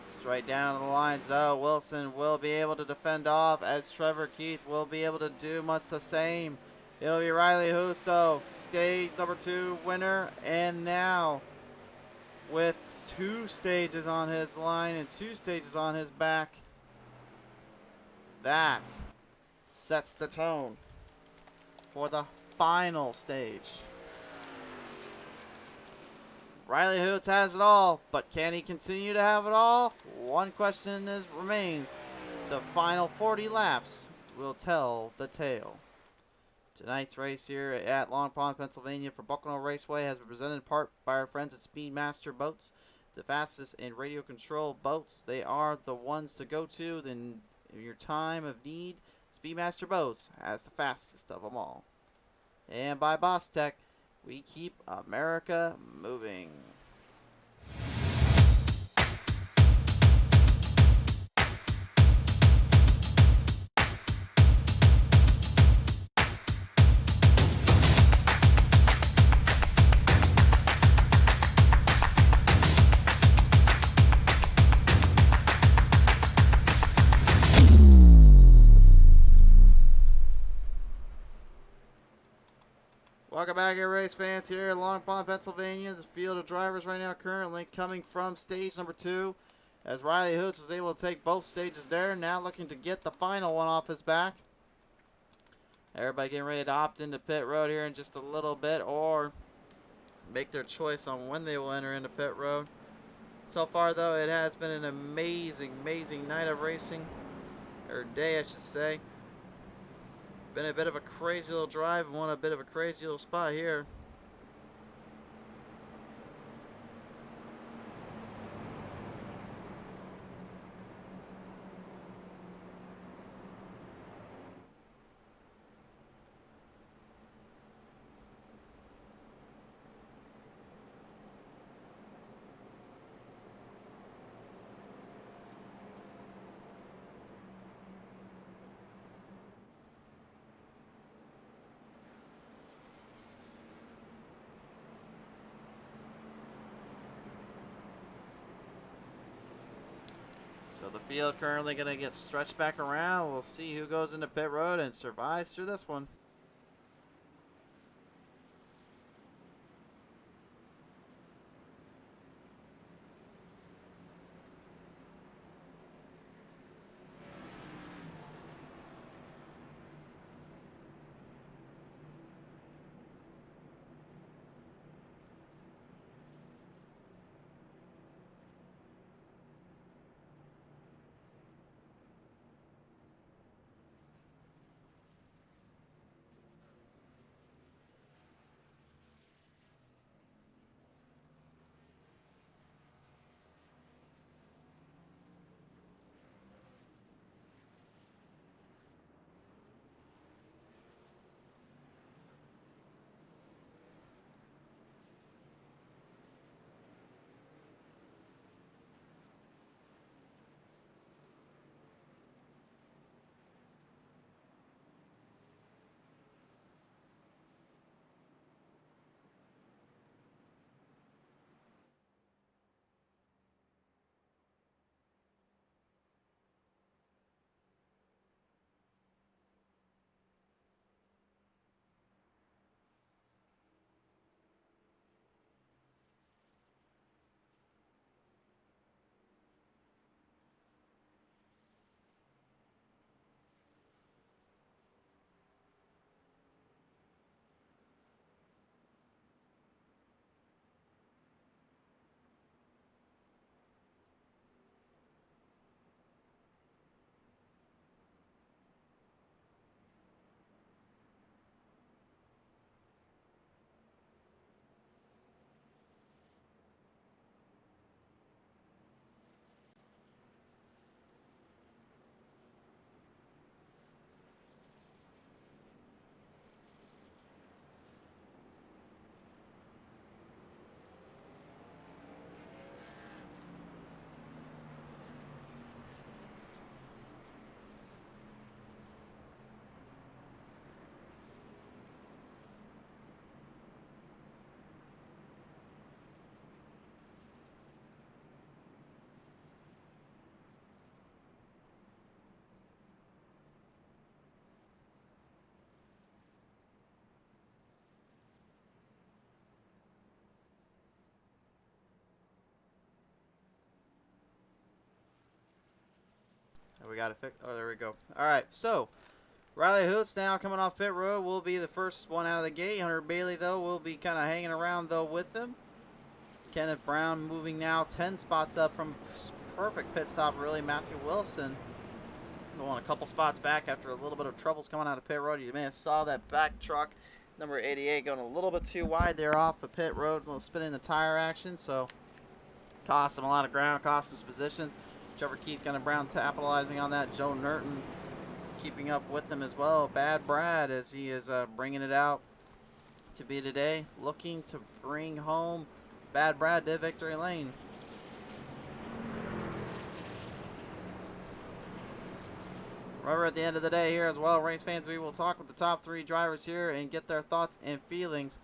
Straight down the line, Zoe Wilson will be able to defend off, as Trevor Keith will be able to do much the same. It'll be Riley Husso, stage number 2 winner, and now with 2 stages on his line and 2 stages on his back, that sets the tone for the final stage. Riley Hoots has it all, but can he continue to have it all? One question remains. The final 40 laps will tell the tale. Tonight's race here at Long Pond, Pennsylvania for Bucknell Raceway has been presented in part by our friends at Speedmaster Boats, the fastest and radio control boats. They are the ones to go to in your time of need. Speedmaster Boats has the fastest of them all. And by Bostech, we keep America moving. Welcome back here, race fans, here in Long Pond, Pennsylvania. The field of drivers right now currently coming from stage number 2, as Riley Hoots was able to take both stages there, now looking to get the final one off his back. Everybody getting ready to opt into pit road here in just a little bit, or make their choice on when they will enter into pit road. So far, though, it has been an amazing, amazing night of racing, or day, I should say. Been a bit of a crazy little drive, and won a bit of a crazy little spot here. So the field currently going to get stretched back around. We'll see who goes into pit road and survives through this one. We got to fix. Oh, there we go. All right, so Riley Hoots now coming off pit road will be the first one out of the gate. Hunter Bailey though will be kind of hanging around though with them. Kenneth Brown moving now 10 spots up from perfect pit stop. Really, Matthew Wilson going a couple spots back after a little bit of troubles coming out of pit road. You may have saw that back truck, number 88, going a little bit too wide there off the pit road, a little spin in the tire action, so cost him a lot of ground, cost him positions. Trevor Keith, Kenneth Brown capitalizing on that. Joe Nerton keeping up with them as well. Bad Brad as he is bringing it out to be today, looking to bring home Bad Brad to victory lane. Remember, at the end of the day here as well, race fans, we will talk with the top 3 drivers here and get their thoughts and feelings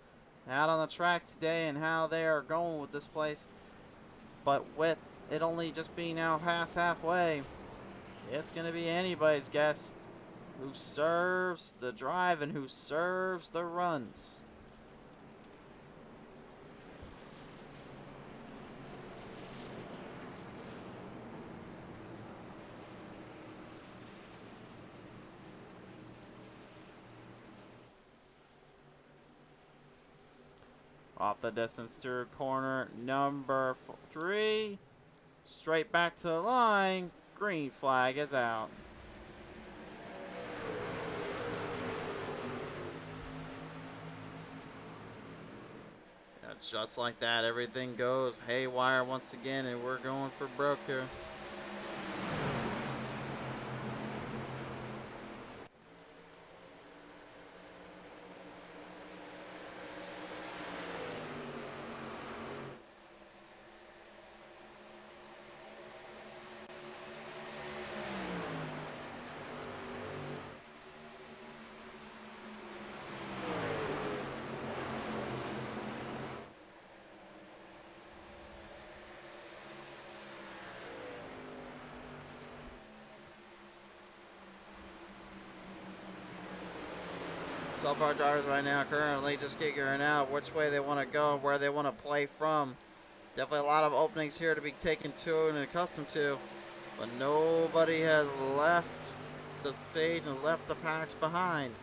out on the track today and how they are going with this place. But with it only just being now past halfway, it's going to be anybody's guess who serves the drive and who serves the runs. Off the distance through corner number 3. Straight back to the line. Green flag is out. Yeah, just like that, everything goes haywire once again, and we're going for broke here. So far, drivers right now currently just figuring out which way they want to go, where they want to play from. Definitely a lot of openings here to be taken to and accustomed to, but nobody has left the stage and left the packs behind.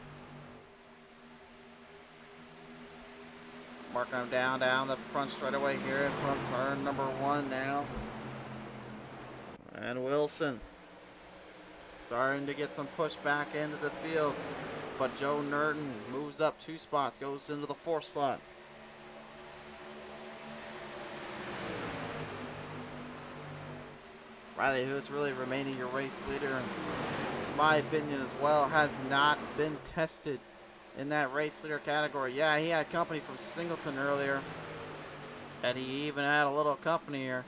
Marking them down the front straightaway here from turn number 1 now. And Wilson starting to get some push back into the field. But Joe Nerton moves up 2 spots, goes into the 4th slot. Riley Hoots really remaining your race leader, and in my opinion as well, has not been tested in that race leader category. Yeah, he had company from Singleton earlier, and he even had a little company here,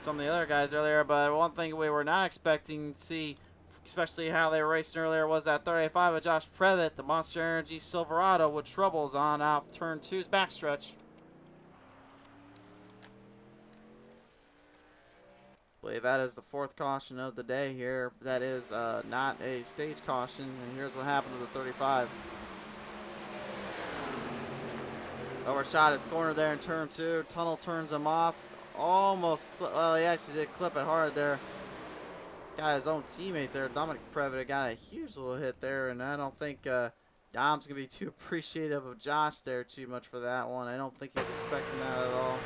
some of the other guys earlier, but one thing we were not expecting to see, especially how they were racing earlier, was that 35 of Josh Previtt, the Monster Energy Silverado, with troubles on off turn 2's backstretch. I believe that is the 4th caution of the day here. That is not a stage caution, and here's what happened to the 35. Overshot his corner there in turn 2. Tunnel turns him off. Almost, well, he actually did clip it hard there. Got his own teammate there, Dominic Previtt, got a huge little hit there, and I don't think Dom's going to be too appreciative of Josh there too much for that one. I don't think he was expecting that at all.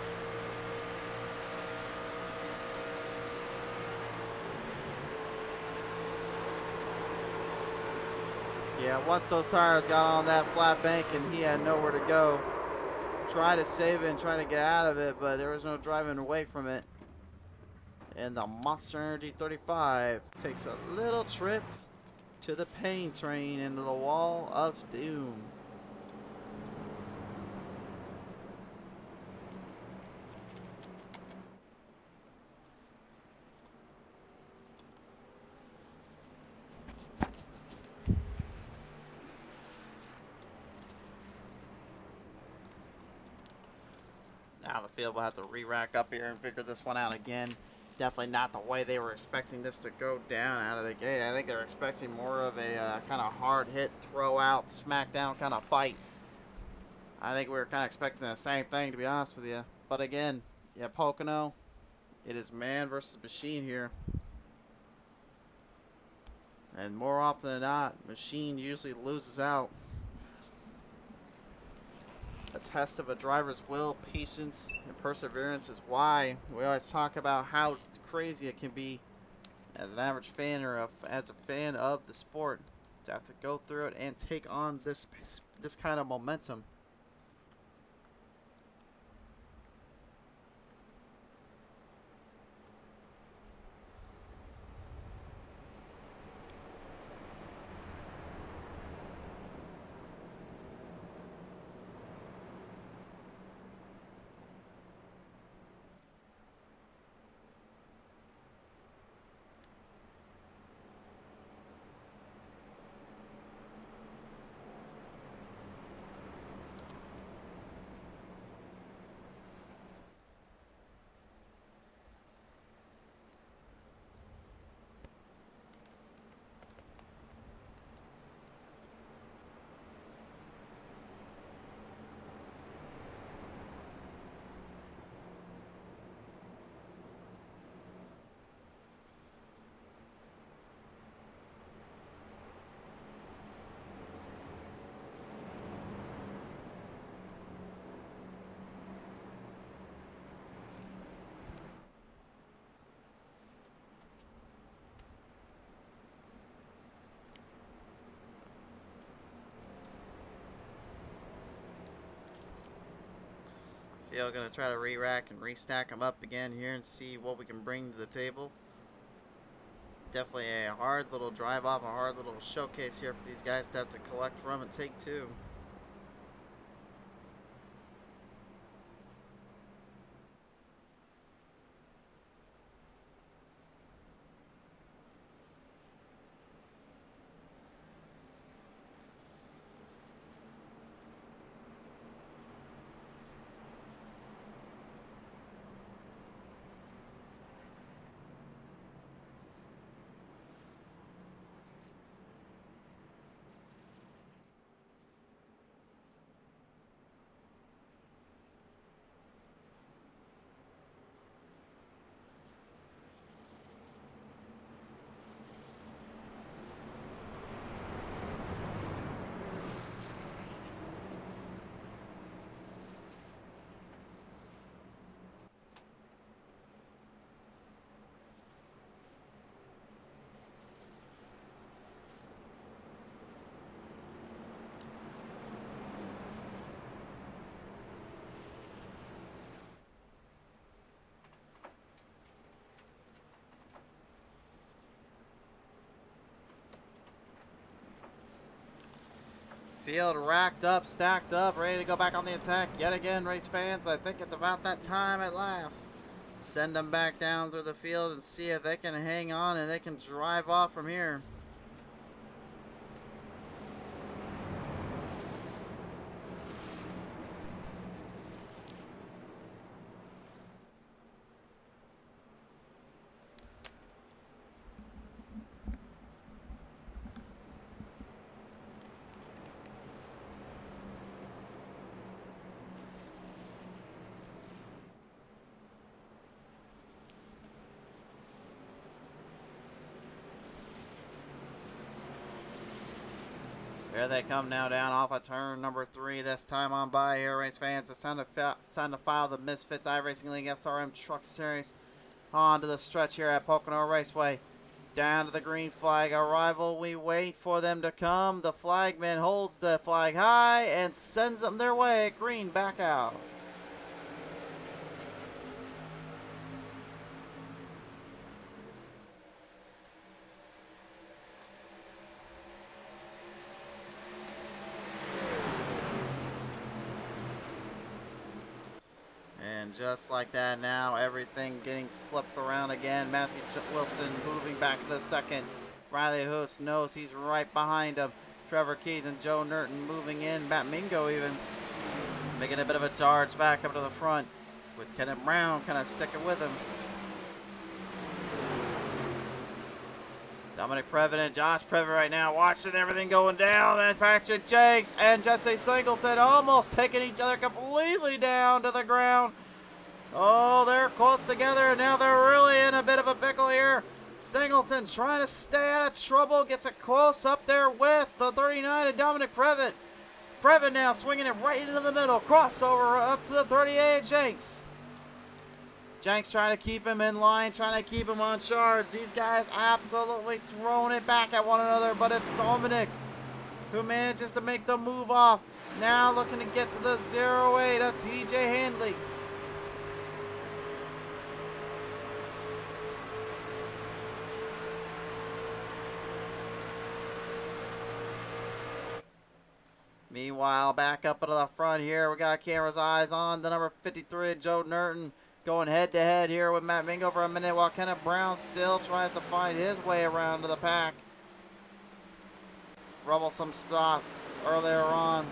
Yeah, once those tires got on that flat bank and he had nowhere to go, tried to save it and try to get out of it, but there was no driving away from it. And the Monster Energy 35 takes a little trip to the pain train into the wall of doom. Now the field will have to re-rack up here and figure this one out again. Definitely not the way they were expecting this to go down out of the gate. I think they were expecting more of a kind of hard hit, throw out, smackdown kind of fight. I think we were kind of expecting the same thing, to be honest with you. But again, yeah, Pocono, it is man versus machine here. And more often than not, machine usually loses out. A test of a driver's will, patience, and perseverance is why we always talk about how crazy it can be as an average fan or as a fan of the sport to have to go through it and take on this kind of momentum. Field gonna try to re-rack and restack them up again here and see what we can bring to the table. Definitely a hard little drive off, a hard little showcase here for these guys to have to collect from and take two. Field racked up, stacked up, ready to go back on the attack yet again, race fans. I think it's about that time at last. Send them back down through the field and see if they can hang on and they can drive off from here. Here they come now down off of turn number 3. This time on by here, race fans. It's time to file the Misfitz iRacing League SRM Truck Series onto the stretch here at Pocono Raceway. Down to the green flag arrival. We wait for them to come. The flagman holds the flag high and sends them their way. Green back out. And just like that now, everything getting flipped around again. Matthew Wilson moving back to the second. Riley Hoos knows he's right behind him. Trevor Keith and Joe Nerton moving in. Matt Mingo even making a bit of a charge back up to the front with Kenneth Brown kind of sticking with him. Dominic Prevost, Josh Prevost right now watching everything going down. And Patrick Jakes and Jesse Singleton almost taking each other completely down to the ground. Oh, they're close together, and now they're really in a bit of a pickle here. Singleton trying to stay out of trouble. Gets it close up there with the 39 and Dominic Previtt. Previtt now swinging it right into the middle. Crossover up to the 38 Jenks. Jenks trying to keep him in line, trying to keep him on charge. These guys absolutely throwing it back at one another, but it's Dominic who manages to make the move off. Now looking to get to the 08 of TJ Handley. Meanwhile, back up into the front here, we got camera's eyes on the number 53, Joe Nerton, going head-to-head here with Matt Mingo for a minute, while Kenneth Brown still tries to find his way around to the pack. Troublesome spot earlier on.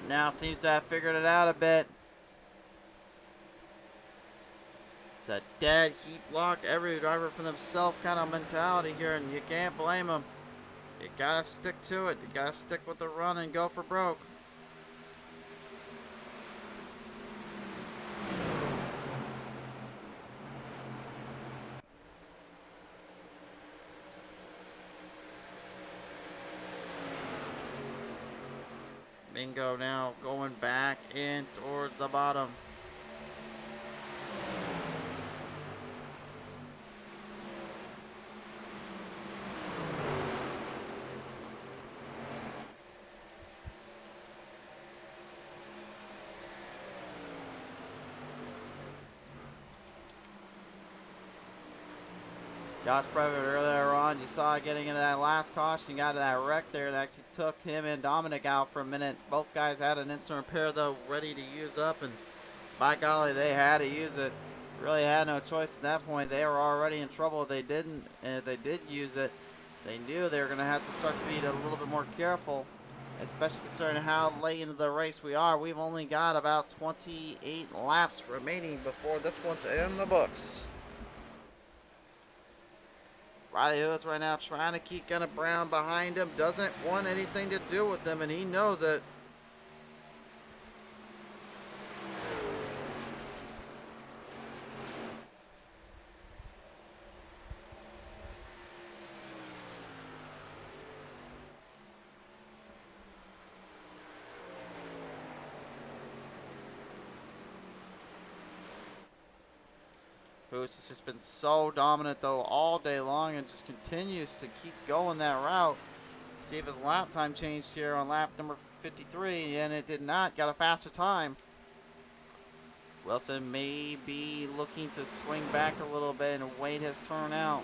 Now seems to have figured it out a bit. It's a dead heat block, every driver for themselves kind of mentality here, and you can't blame them. You gotta stick to it. You gotta stick with the run and go for broke. Mingo now going back in towards the bottom. Josh Previtt earlier on, you saw getting into that last caution, got to that wreck there that actually took him and Dominic out for a minute. Both guys had an instant repair though, ready to use up, and by golly, they had to use it. Really had no choice at that point. They were already in trouble if they didn't, and if they did use it, they knew they were going to have to start to be a little bit more careful, especially considering how late into the race we are. We've only got about 28 laps remaining before this one's in the books. Riley Hood's right now trying to keep Kenneth Brown behind him. Doesn't want anything to do with them, and he knows it. Boost has just been so dominant though all day long and just continues to keep going that route. See if his lap time changed here on lap number 53, and it did not. Got a faster time. Wilson may be looking to swing back a little bit and wait his turn out.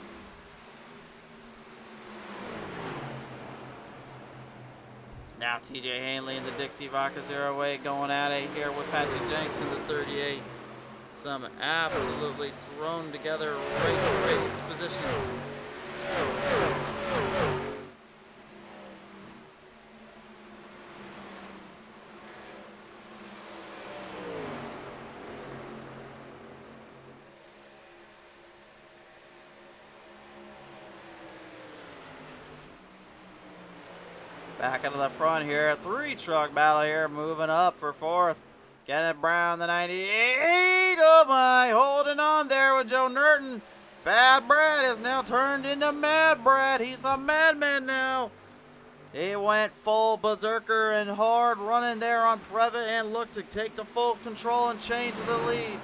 Now TJ Hanley in the Dixie Vodka 08 going at it here with Patrick Jenks in the 38. Some absolutely thrown together race position. Back into the front here, 3-truck battle here, moving up for fourth. Kenneth Brown, the 98. Oh my, holding on there with Joe Nerton. Bad Brad has now turned into Mad Brad. He's a madman now. He went full berserker and hard running there on Previtt and looked to take the full control and change the lead.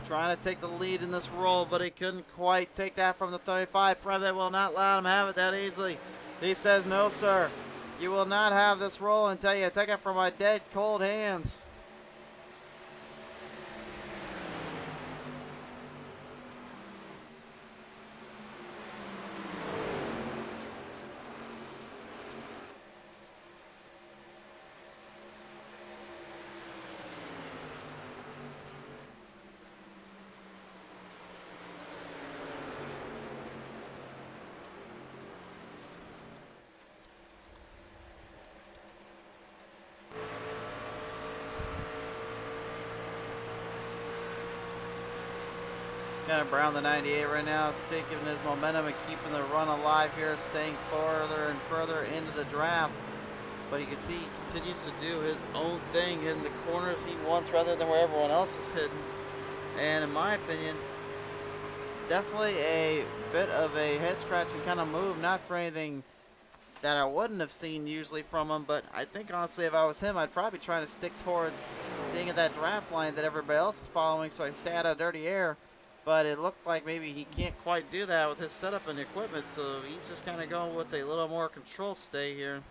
Trying to take the lead in this roll, but he couldn't quite take that from the 35. Previtt will not let him have it that easily. He says, no sir, you will not have this roll until you take it from my dead cold hands. Kenneth Brown, the 98 right now, is taking his momentum and keeping the run alive here, staying further and further into the draft. But you can see he continues to do his own thing in the corners he wants rather than where everyone else is hidden. And in my opinion, Definitely a bit of a head-scratching kind of move, not for anything that I wouldn't have seen usually from him, but I think honestly if I was him, I'd probably try to stick towards staying at that draft line that everybody else is following so I stay out of dirty air. But it looked like maybe he can't quite do that with his setup and equipment, so he's just kind of going with a little more control stay here.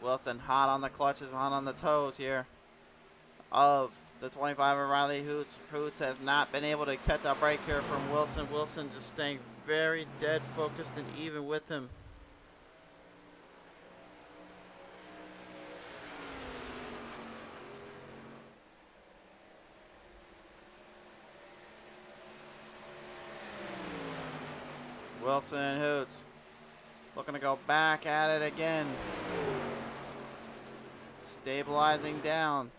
Wilson hot on the clutches, hot on the toes here of the 25 O'Reilly. Hoots has not been able to catch a break here from Wilson. Wilson just staying very dead focused and even with him. Wilson and Hoots looking to go back at it again. Stabilizing down.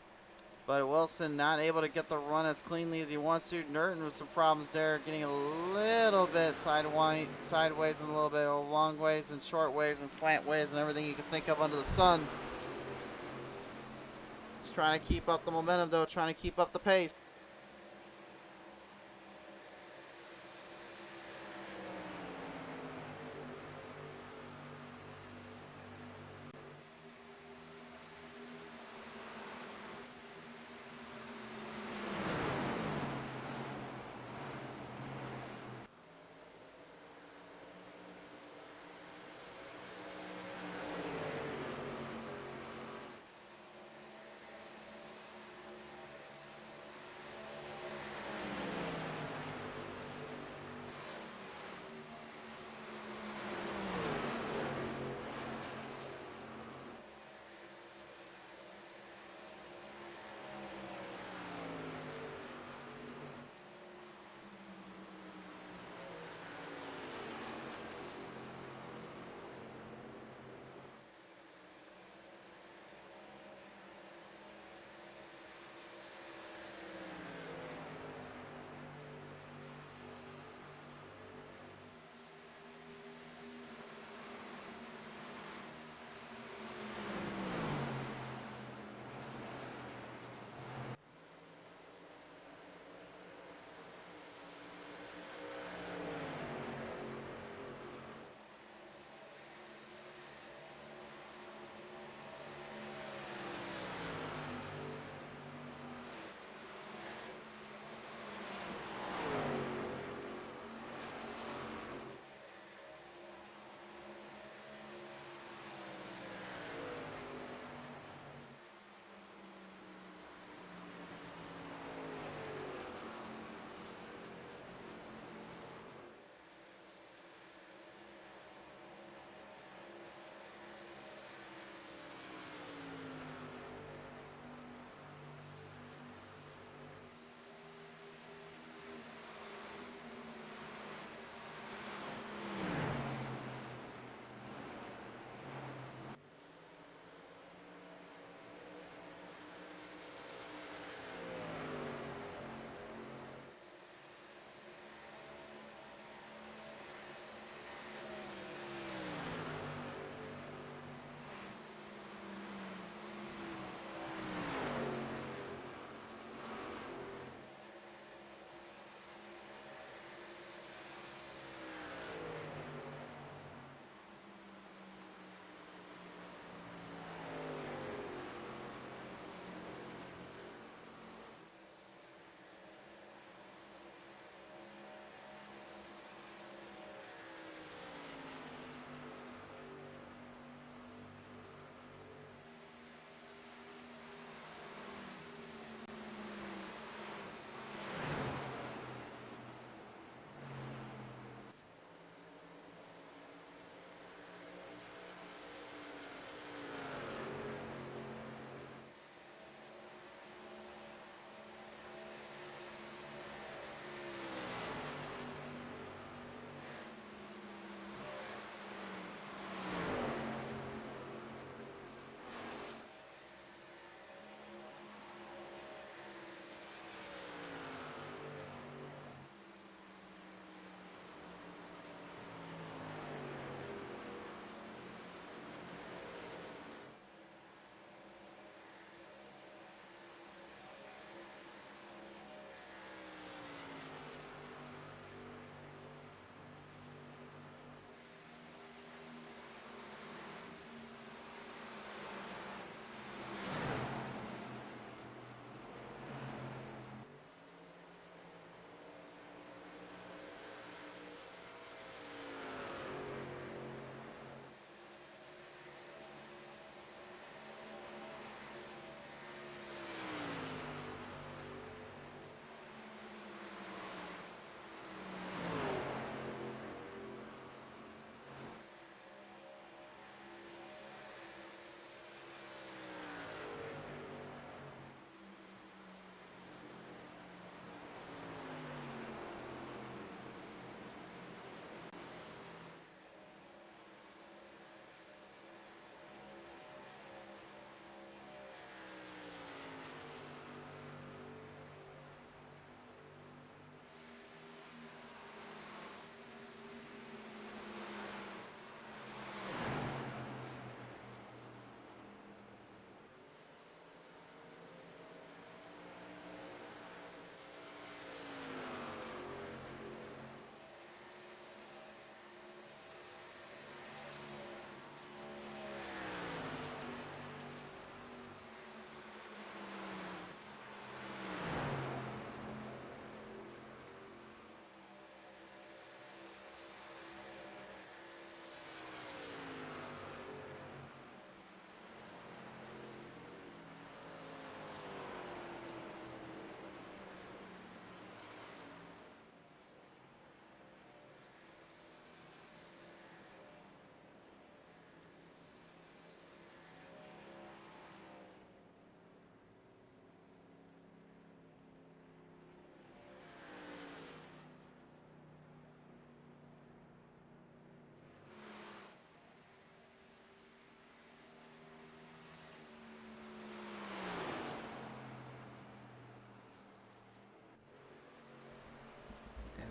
But Wilson not able to get the run as cleanly as he wants to. Nerton with some problems there, getting a little bit sideways and a little bit of long ways and short ways and slant ways and everything you can think of under the sun. He's trying to keep up the momentum though, trying to keep up the pace.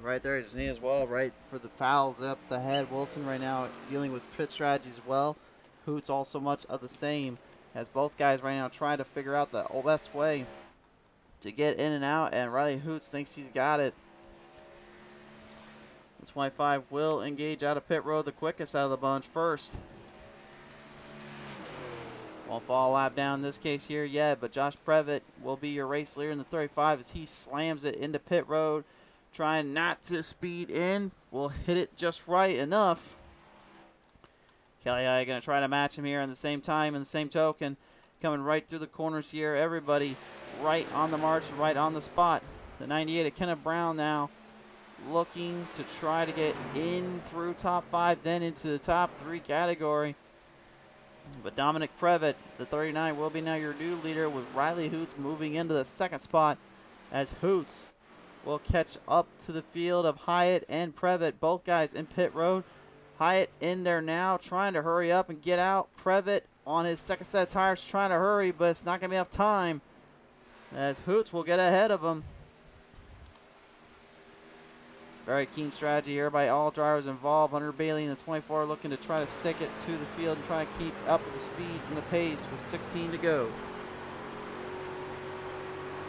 Right there, his knee as well, right for the fouls up the head. Wilson right now dealing with pit strategy as well. Hoots also much of the same, as both guys right now trying to figure out the best way to get in and out, and Riley Hoots thinks he's got it. The 25 will engage out of pit road, the quickest out of the bunch first. Won't fall a lap down in this case here yet, but Josh Previtt will be your race leader in the 35 as he slams it into pit road, trying not to speed in. Will hit it just right enough. Kelly I going to try to match him here in the same time, in the same token, coming right through the corners here. Everybody right on the march, right on the spot. The 98 of Kenneth Brown now looking to try to get in through top 5, then into the top 3 category. But Dominic Previtt, the 39, will be now your new leader, with Riley Hoots moving into the 2nd spot, as Hoots will catch up to the field of Hyatt and Previtt, both guys in pit road. Hyatt in there now, trying to hurry up and get out. Previtt on his 2nd set of tires, trying to hurry, but it's not going to be enough time, as Hoots will get ahead of him. Very keen strategy here by all drivers involved. Hunter Bailey in the 24 looking to try to stick it to the field and try to keep up with the speeds and the pace with 16 to go.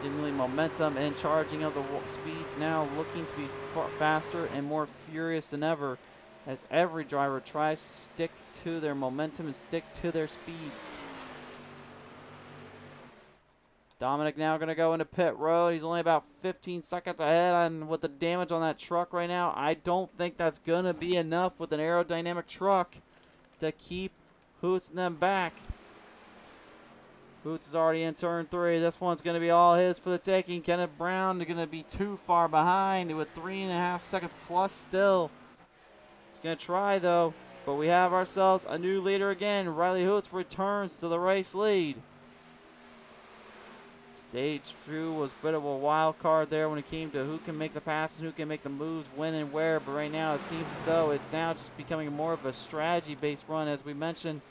Seemingly momentum and charging of the speeds now looking to be faster and more furious than ever, as every driver tries to stick to their momentum and stick to their speeds. Dominic now going to go into pit road. He's only about 15 seconds ahead, and with the damage on that truck right now, I don't think that's going to be enough with an aerodynamic truck to keep Hoots and them back. Hoots is already in turn 3. This one's going to be all his for the taking. Kenneth Brown is going to be too far behind with 3.5 seconds plus still. He's going to try though, but we have ourselves a new leader again. Riley Hoots returns to the race lead. Stage 2 was a bit of a wild card there when it came to who can make the passes and who can make the moves, when and where. But right now it seems as though it's now just becoming more of a strategy-based run. As we mentioned,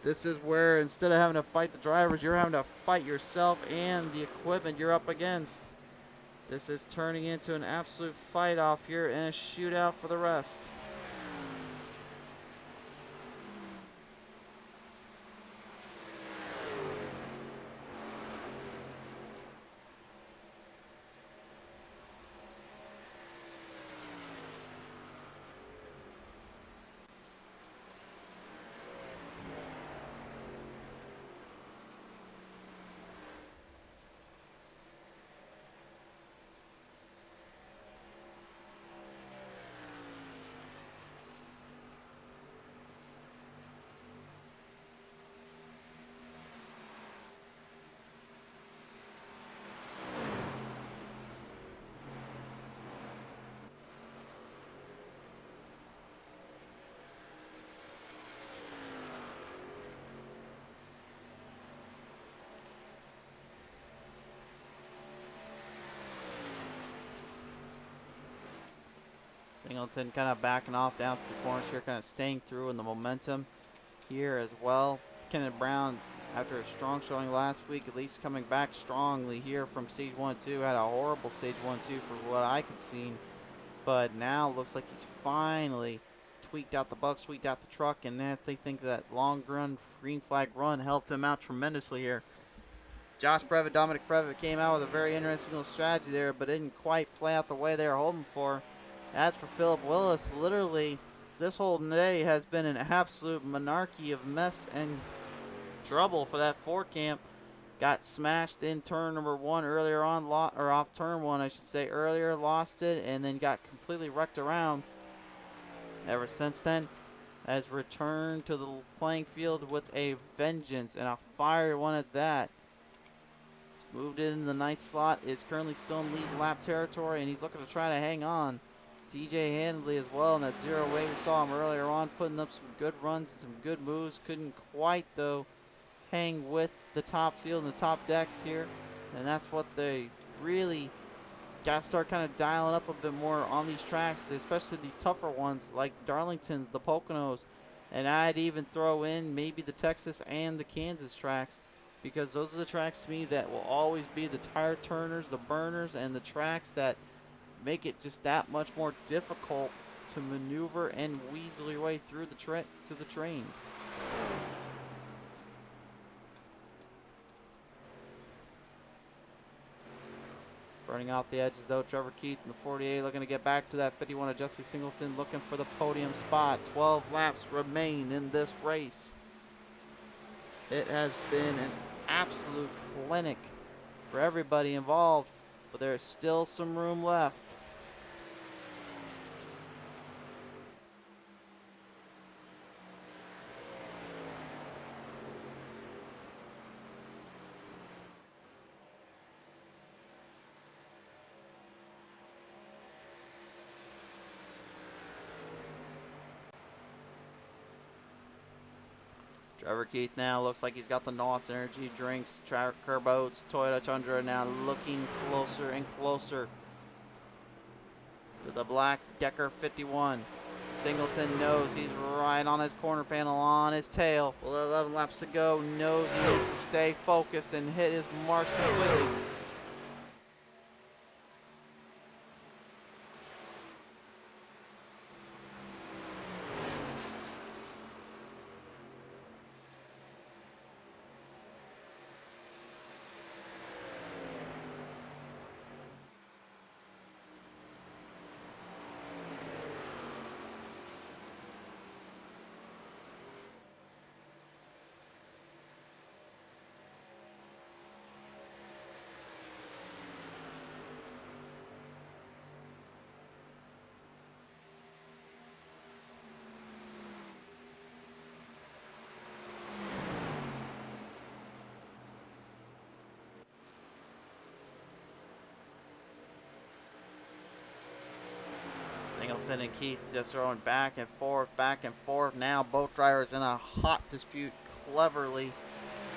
this is where instead of having to fight the drivers, you're having to fight yourself and the equipment you're up against. This is turning into an absolute fight-off here and a shootout for the rest. Singleton kind of backing off down through the corners here, kind of staying through in the momentum here as well. Kenneth Brown, after a strong showing last week, at least coming back strongly here from stage 1-2. Had a horrible stage 1-2 for what I could see, but now looks like he's finally tweaked out the bugs, tweaked out the truck, and then they think that long run, green flag run helped him out tremendously here. Josh Previtt, Dominic Previtt came out with a very interesting little strategy there, but didn't quite play out the way they were hoping for. As for Philip Willis, literally this whole day has been an absolute monarchy of mess and trouble for that Ford camp. Got smashed in turn number 1 earlier on, or off turn 1 I should say earlier, lost it, and then got completely wrecked around. Ever since then, has returned to the playing field with a vengeance, and a fiery one at that. He's moved it in the 9th slot, is currently still in lead lap territory, and he's looking to try to hang on. TJ Handley as well in that 0 way. We saw him earlier on putting up some good runs and some good moves. Couldn't quite though hang with the top field and the top decks here, and that's what they really got to start kind of dialing up a bit more on these tracks, especially these tougher ones like the Darlingtons, the Poconos, and I'd even throw in maybe the Texas and the Kansas tracks, because those are the tracks to me that will always be the tire turners, the burners, and the tracks that make it just that much more difficult to maneuver and weasel your way through the trains. Burning out the edges though, Trevor Keith in the 48 looking to get back to that 51 of Jesse Singleton, looking for the podium spot. 12 laps remain in this race. It has been an absolute clinic for everybody involved, but there's still some room left. Trevor Keith now looks like he's got the NOS energy drinks, tracker boats, Toyota Tundra now looking closer and closer to the black Decker 51. Singleton knows he's right on his corner panel on his tail. With 11 laps to go, knows he needs to stay focused and hit his marks completely. Singleton and Keith just throwing back and forth, back and forth. Now both drivers in a hot dispute, cleverly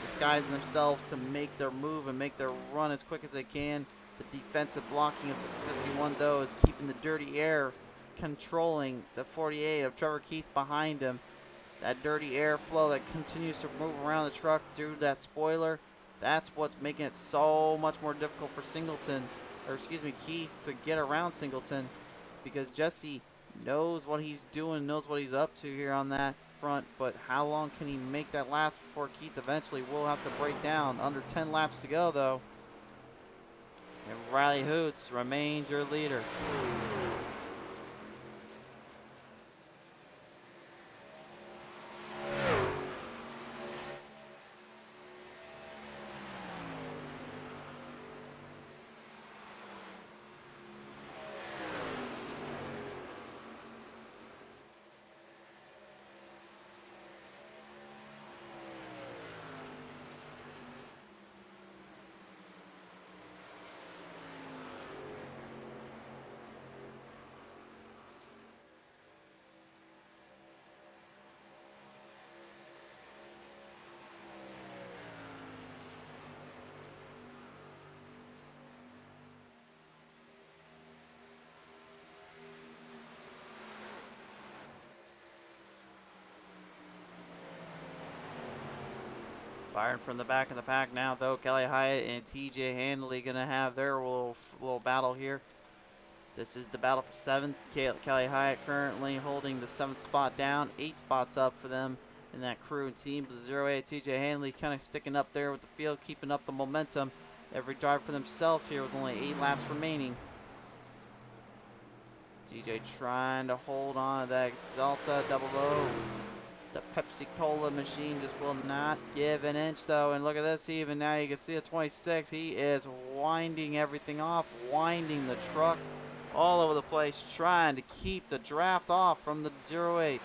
disguising themselves to make their move and make their run as quick as they can. The defensive blocking of the 51 though is keeping the dirty air controlling the 48 of Trevor Keith behind him. That dirty airflow that continues to move around the truck through that spoiler, that's what's making it so much more difficult for Keith to get around Singleton, because Jesse knows what he's doing, knows what he's up to here on that front, but how long can he make that last before Keith eventually will have to break down? Under 10 laps to go though, and Riley Hoots remains your leader. Firing from the back of the pack now, though. Kelly Hyatt and TJ Handley gonna have their little battle here. This is the battle for 7th. Kelly Hyatt currently holding the 7th spot down. 8 spots up for them in that crew and team. But the 08 TJ Handley kind of sticking up there with the field, keeping up the momentum. Every drive for themselves here with only 8 laps remaining. TJ trying to hold on to that Exalta double O. The Pepsi Cola machine just will not give an inch though. And look at this, even now you can see at 26, he is winding everything off, winding the truck all over the place, trying to keep the draft off from the 08.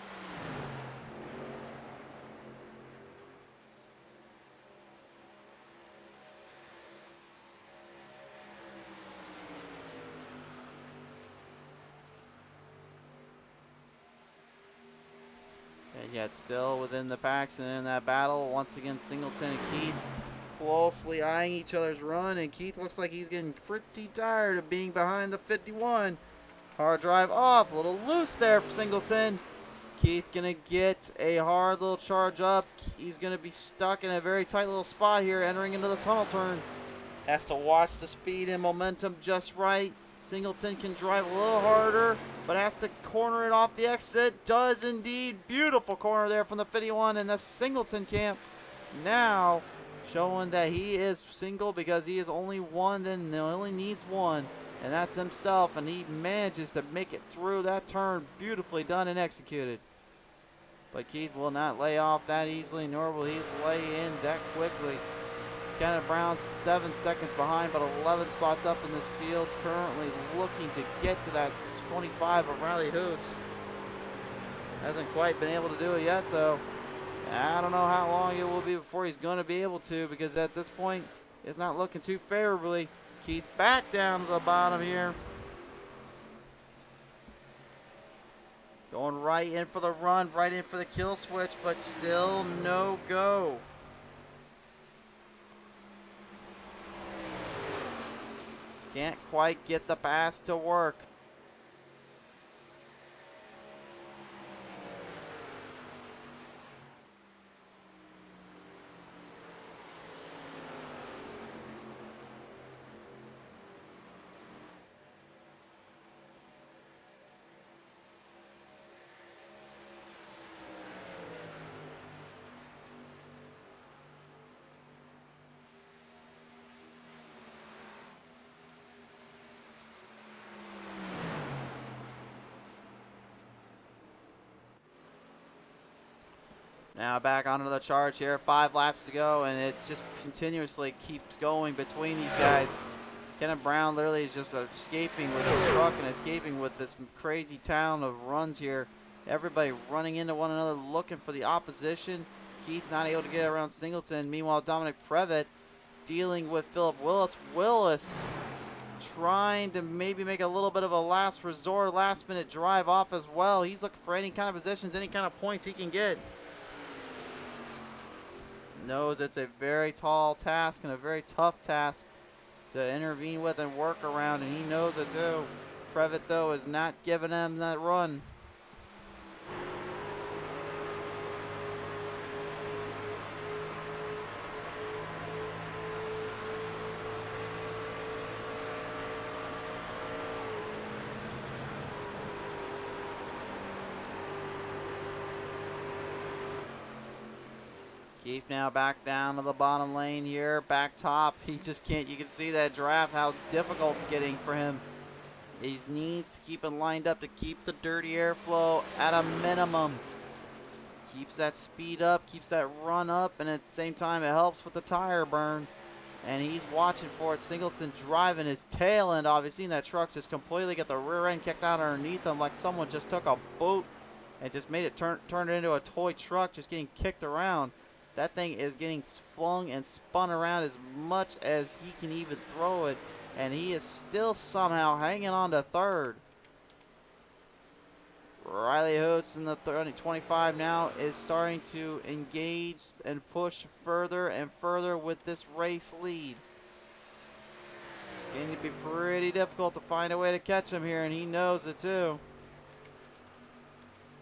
And yet still within the packs and in that battle, once again Singleton and Keith closely eyeing each other's run, and Keith looks like he's getting pretty tired of being behind the 51. Hard drive off, a little loose there for Singleton. Keith gonna get a hard little charge up. He's gonna be stuck in a very tight little spot here entering into the tunnel turn. Has to watch the speed and momentum just right. Singleton can drive a little harder, but has to corner it off the exit. Does indeed. Beautiful corner there from the 51 in the Singleton camp. Now showing that he is single because he is only one, then he only needs one, and that's himself, and he manages to make it through that turn. Beautifully done and executed. But Keith will not lay off that easily, nor will he lay in that quickly. Kenneth Brown 7 seconds behind, but 11 spots up in this field, currently looking to get to that 25 of Riley Hoots. Hasn't quite been able to do it yet, though. I don't know how long it will be before he's going to be able to, because at this point, it's not looking too favorably. Keith back down to the bottom here. Going right in for the run, right in for the kill switch, but still no go. Can't quite get the pass to work. Now back onto the charge here. 5 laps to go, and it just continuously keeps going between these guys. Kenneth Brown literally is just escaping with his truck and escaping with this crazy town of runs here. Everybody running into one another, looking for the opposition. Keith not able to get around Singleton. Meanwhile, Dominic Previtt dealing with Philip Willis. Willis trying to maybe make a little bit of a last resort, last minute drive off as well. He's looking for any kind of positions, any kind of points he can get. Knows it's a very tall task and a very tough task to intervene with and work around, and he knows it too. Previtt, though, is not giving him that run. Keith now back down to the bottom lane here, back top. He just can't, you can see that draft, how difficult it's getting for him. He needs to keep it lined up to keep the dirty airflow at a minimum. Keeps that speed up, keeps that run up, and at the same time it helps with the tire burn. And he's watching for it. Singleton driving his tail end off. You've seen that truck just completely get the rear end kicked out underneath him like someone just took a boat and just made it turn it into a toy truck, just getting kicked around. That thing is getting flung and spun around as much as he can even throw it. And he is still somehow hanging on to third. Riley Hoots in the 25 now is starting to engage and push further and further with this race lead. It's going to be pretty difficult to find a way to catch him here, and he knows it too.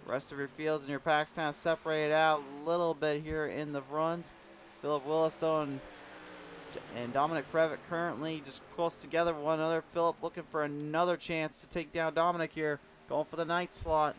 Rest of your fields and your packs kind of separated out a little bit here in the runs. Philip Willis, though, and Dominic Previtt currently just close together with one another. Philip looking for another chance to take down Dominic here, going for the 9th slot.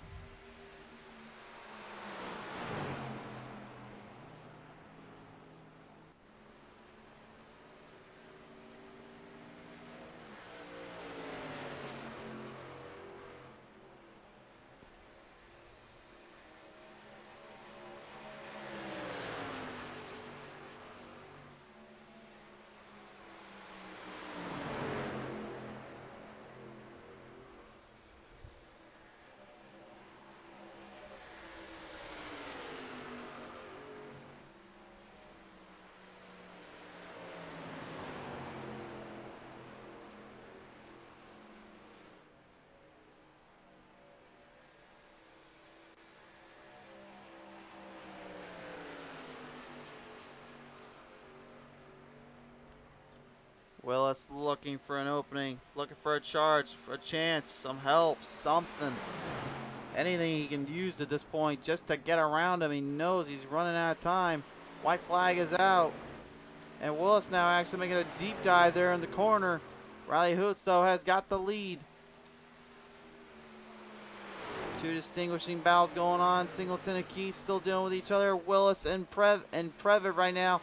Willis looking for an opening, looking for a charge, for a chance, some help, something. Anything he can use at this point just to get around him. He knows he's running out of time. White flag is out. And Willis now actually making a deep dive there in the corner. Riley Hoots, though, has got the lead. Two distinguishing battles going on. Singleton and Keith still dealing with each other. Willis and Previtt right now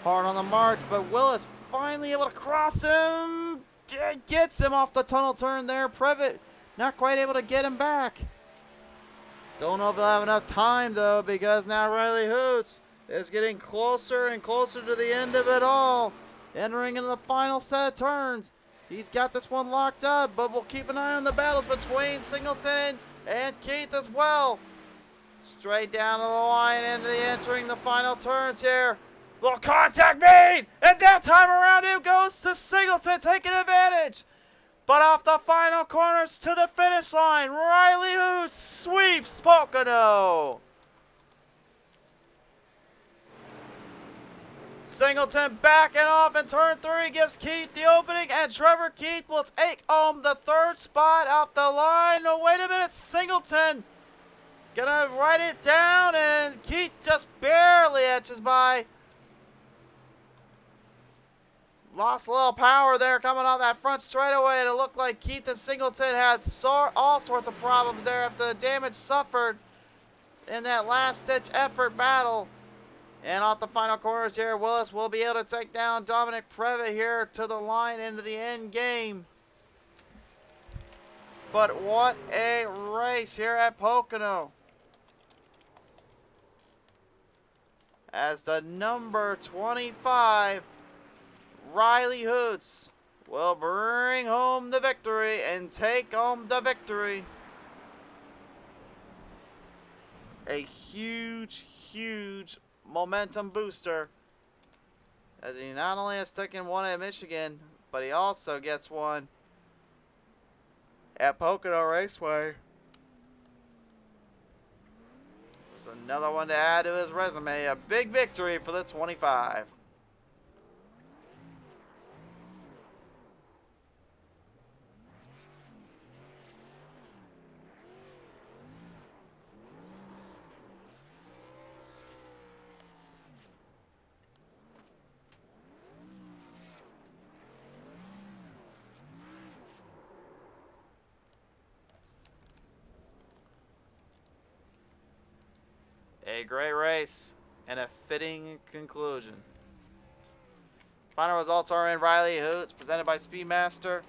hard on the march, but Willis finally able to cross him. Gets him off the tunnel turn there. Previtt not quite able to get him back. Don't know if he'll have enough time, though, because now Riley Hoots is getting closer and closer to the end of it all. Entering into the final set of turns. He's got this one locked up, but we'll keep an eye on the battles between Singleton and Keith as well. Straight down to the line and entering the final turns here. Little contact made, and that time around it goes to Singleton taking advantage. But off the final corners to the finish line, Riley Hoots sweeps Pocono. Singleton backing off in turn 3 gives Keith the opening, and Trevor Keith will take home the 3rd spot off the line. No, wait a minute, Singleton gonna write it down, and Keith just barely edges by. Lost a little power there coming on that front straightaway, and it looked like Keith and Singleton had all sorts of problems there after the damage suffered in that last-ditch effort battle. And off the final corners here, Willis will be able to take down Dominic Previtt here to the line into the end game. But what a race here at Pocono. As the number 25, Riley Hoots, will bring home the victory and take home the victory. A huge, huge momentum booster, as he not only has taken one at Michigan, but he also gets one at Pocono Raceway. There's another one to add to his resume. A big victory for the 25. A great race and a fitting conclusion. Final results are in Riley Hoots, presented by Speedmaster.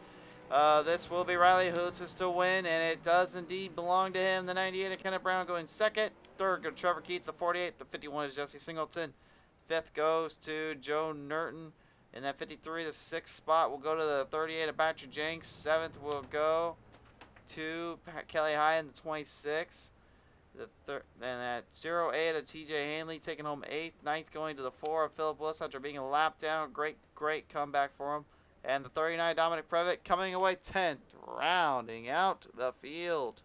This will be Riley Hoots' to win, and it does indeed belong to him. The 98 of Kenneth Brown going second. Third goes Trevor Keith. The 48. The 51 is Jesse Singleton. Fifth goes to Joe Nerton. In that 53, the 6th spot will go to the 38 of Patrick Jenks. 7th will go to Kelly High in the 26. Then at 08 of TJ Hanley taking home 8th. 9th going to the 4 of Philip Bliss after being a lap down. Great comeback for him. And the 39 Dominic Previtt coming away 10th, rounding out the field.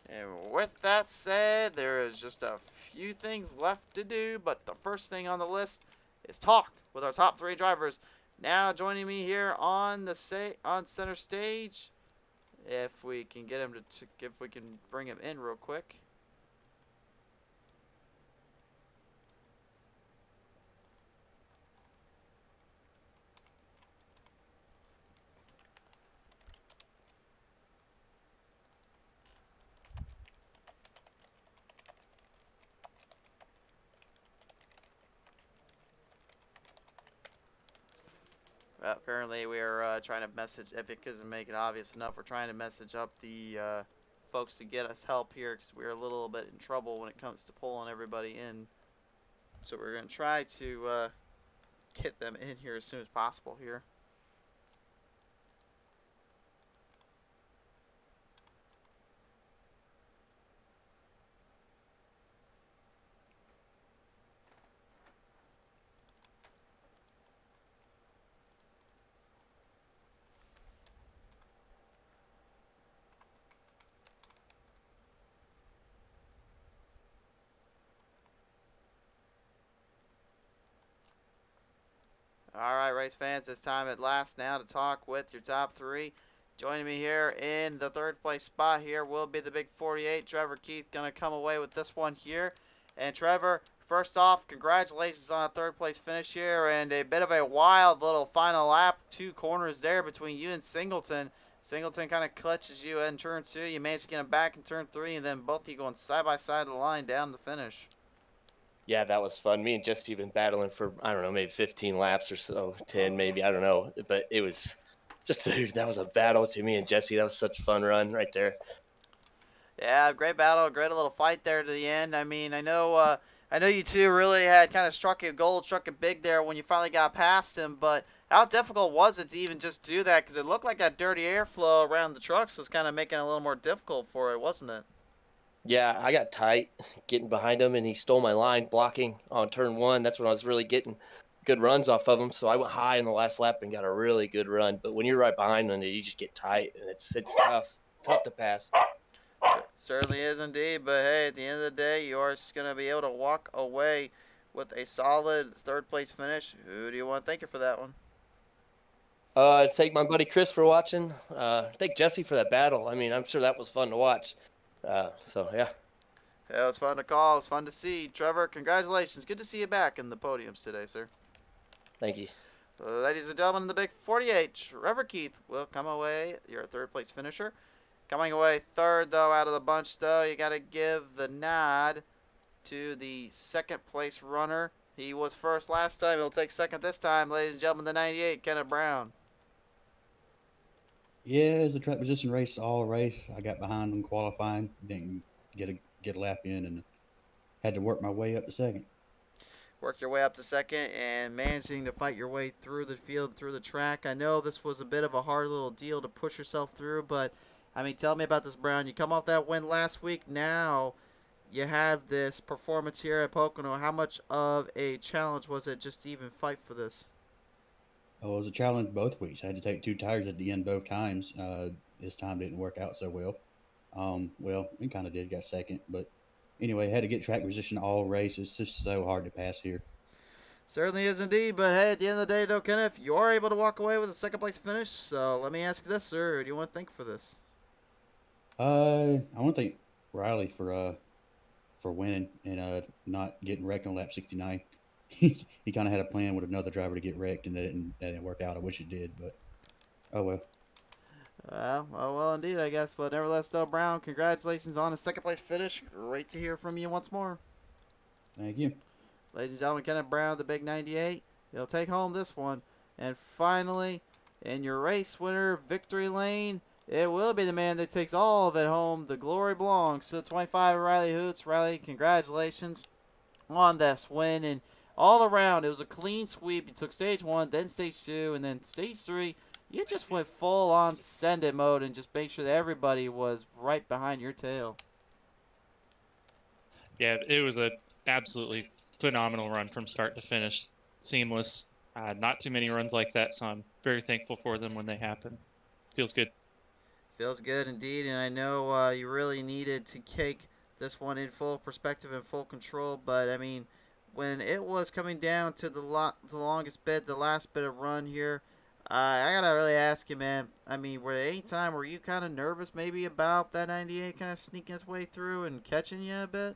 And with that said, there is just a few things left to do, but the first thing on the list is talk with our top 3 drivers. Now joining me here on center stage, if we can get him if we can bring him in real quick. Well, currently we are trying to message, if it doesn't make it obvious enough, we're trying to message up the folks to get us help here, because we're a little bit in trouble when it comes to pulling everybody in. So we're going to try to get them in here as soon as possible here. Alright, race fans, it's time at last now to talk with your top 3. Joining me here in the 3rd place spot here will be the big 48. Trevor Keith going to come away with this one here. And Trevor, first off, congratulations on a third-place finish here, and a bit of a wild little final lap. 2 corners there between you and Singleton. Singleton kind of clutches you in turn 2. You manage to get him back in turn 3, and then both of you going side by side of the line down the finish. Yeah, that was fun. Me and Jesse have been battling for, I don't know, maybe 15 laps or so, 10 maybe, I don't know. But it was just, dude, that was a battle to me and Jesse. That was such a fun run right there. Yeah, great battle, great little fight there to the end. I mean, I know you two really had kind of struck it gold, struck it big there when you finally got past him. But how difficult was it to even just do that? Because it looked like that dirty airflow around the trucks was kind of making it a little more difficult for it, wasn't it? Yeah, I got tight getting behind him, and he stole my line blocking on turn 1. That's when I was really getting good runs off of him. So I went high in the last lap and got a really good run. But when you're right behind him, you just get tight, and it's tough to pass. Certainly is indeed, but hey, at the end of the day, you are going to be able to walk away with a solid third-place finish. Who do you want to thank you for that one? Thank my buddy Chris for watching. Thank Jesse for that battle. I mean, I'm sure that was fun to watch. So, yeah. Yeah, it was fun to call. It was fun to see. Trevor, congratulations. Good to see you back in the podiums today, sir. Thank you. Ladies and gentlemen, in the big 48, Trevor Keith will come away your third-place finisher. Coming away third, though, out of the bunch, though, you got to give the nod to the second-place runner. He was first last time. He'll take second this time. Ladies and gentlemen, the 98, Kenneth Brown. Yeah, it was a track position race all race. I got behind them qualifying, didn't get a lap in, and had to work my way up to second. Work your way up to second and managing to fight your way through the field, through the track. I know this was a bit of a hard little deal to push yourself through, but I mean, tell me about this, Brown. You come off that win last week. Now you have this performance here at Pocono. How much of a challenge was it just to even fight for this? Oh, it was a challenge both weeks. I had to take 2 tires at the end both times. This time didn't work out so well. Well, it kind of did. Got second, but anyway, had to get track position all race. It's just so hard to pass here. Certainly is indeed, but hey, at the end of the day, though, Kenneth, you are able to walk away with a second-place finish. So let me ask you this, sir. Who do you want to thank for this? I want to thank Riley for winning and not getting wrecked on lap 69. He kind of had a plan with another driver to get wrecked, and that didn't work out. I wish it did, but oh well. Well, indeed, I guess. But nevertheless, though, Brown, congratulations on a second-place finish. Great to hear from you once more. Thank you. Ladies and gentlemen, Kenneth Brown, the big 98. He'll take home this one. And finally, in your race winner victory lane, it will be the man that takes all of it home. The glory belongs to the 25 Riley Hoots. Riley, congratulations on this win. And all around, it was a clean sweep. You took stage 1, then stage 2, and then stage 3. You just went full on send it mode and just make sure that everybody was right behind your tail. Yeah, it was a absolutely phenomenal run from start to finish. Seamless. Not too many runs like that, so I'm very thankful for them when they happen. Feels good. Feels good indeed, and I know you really needed to take this one in full perspective and full control, but I mean, when it was coming down to the longest bit, the last bit of run here, I gotta really ask you, man. I mean, were you kind of nervous maybe about that 98 kind of sneaking its way through and catching you a bit?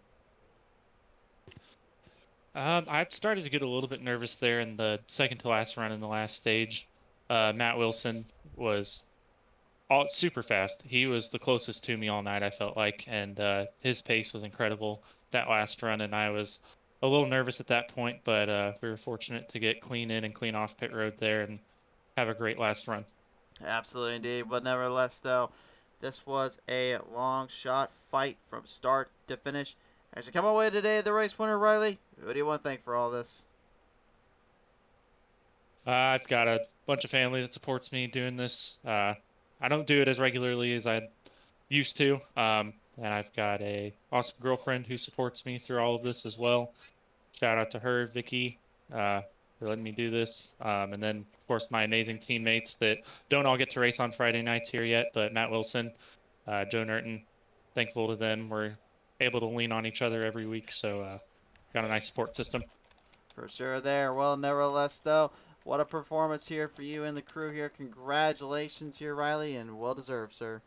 I started to get a little bit nervous there in the second to last run in the last stage. Matt Wilson was super fast. He was the closest to me all night, I felt like, and his pace was incredible that last run, and I was a little nervous at that point, but we were fortunate to get clean in and clean off pit road there and have a great last run. Absolutely indeed, but nevertheless, though, this was a long shot fight from start to finish. As you come away today, the race winner, Riley, who do you want to thank for all this? I've got a bunch of family that supports me doing this. I don't do it as regularly as I used to, and I've got a awesome girlfriend who supports me through all of this as well. Shout out to her, Vicky, for letting me do this. And then, of course, my amazing teammates that don't all get to race on Friday nights here yet, but Matt Wilson, Joe Nerton, thankful to them. We're able to lean on each other every week, so got a nice support system. For sure there. Well, nevertheless, though, what a performance here for you and the crew here. Congratulations here, Riley, and well-deserved, sir.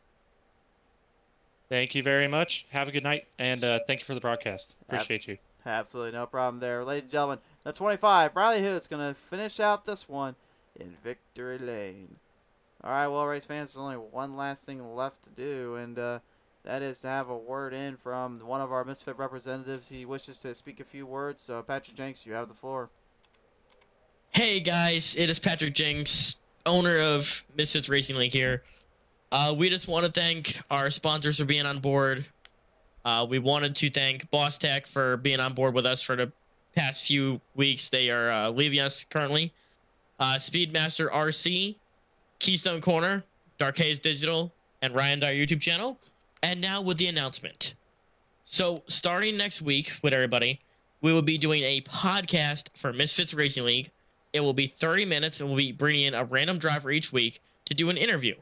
Thank you very much. Have a good night, and thank you for the broadcast. Appreciate you. Absolutely no problem there. Ladies and gentlemen, the 25, Riley Hood's going to finish out this one in victory lane. All right, well, race fans, there's only one last thing left to do, and that is to have a word in from one of our Misfit representatives. He wishes to speak a few words, so Patrick Jenks, you have the floor. Hey guys, it is Patrick Jenks, owner of Misfitz Racing League here. We just want to thank our sponsors for being on board. We wanted to thank Bostech for being on board with us for the past few weeks. They are leaving us currently. Speedmaster RC, Keystone Corner, Dark Haze Digital, and Ryan Dyer YouTube channel. And now with the announcement. So starting next week with everybody, we will be doing a podcast for Misfitz Racing League. It will be 30 minutes, and we'll be bringing in a random driver each week to do an interview.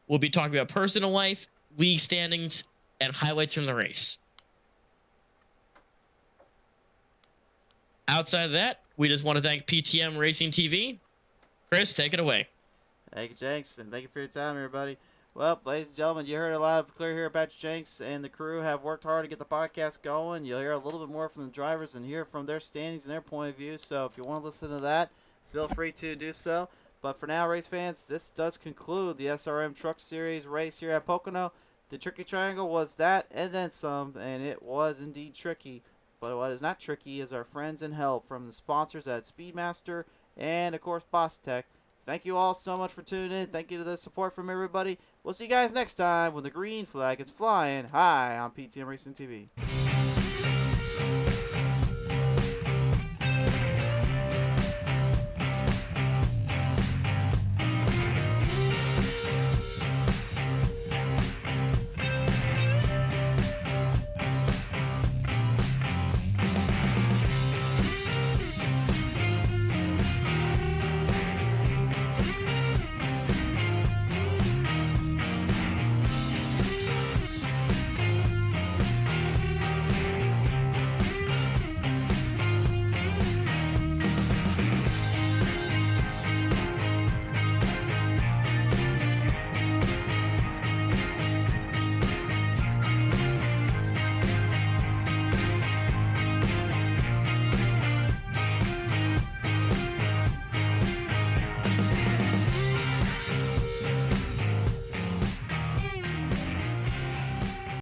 We'll be talking about personal life, league standings, and highlights from the race. Outside of that, we just want to thank PTM Racing TV. Chris, take it away. Thank you, Jenks, and thank you for your time, everybody. Well, ladies and gentlemen, you heard a lot of clear here. Patrick Jenks and the crew have worked hard to get the podcast going. You'll hear a little bit more from the drivers and hear from their standings and their point of view. So if you want to listen to that, feel free to do so. But for now, race fans, this does conclude the SRM Truck Series race here at Pocono. The tricky triangle was that and then some, and it was indeed tricky. But what is not tricky is our friends and help from the sponsors at Speedmaster and, of course, Bostech. Thank you all so much for tuning in. Thank you to the support from everybody. We'll see you guys next time when the green flag is flying high on PTM Racing TV.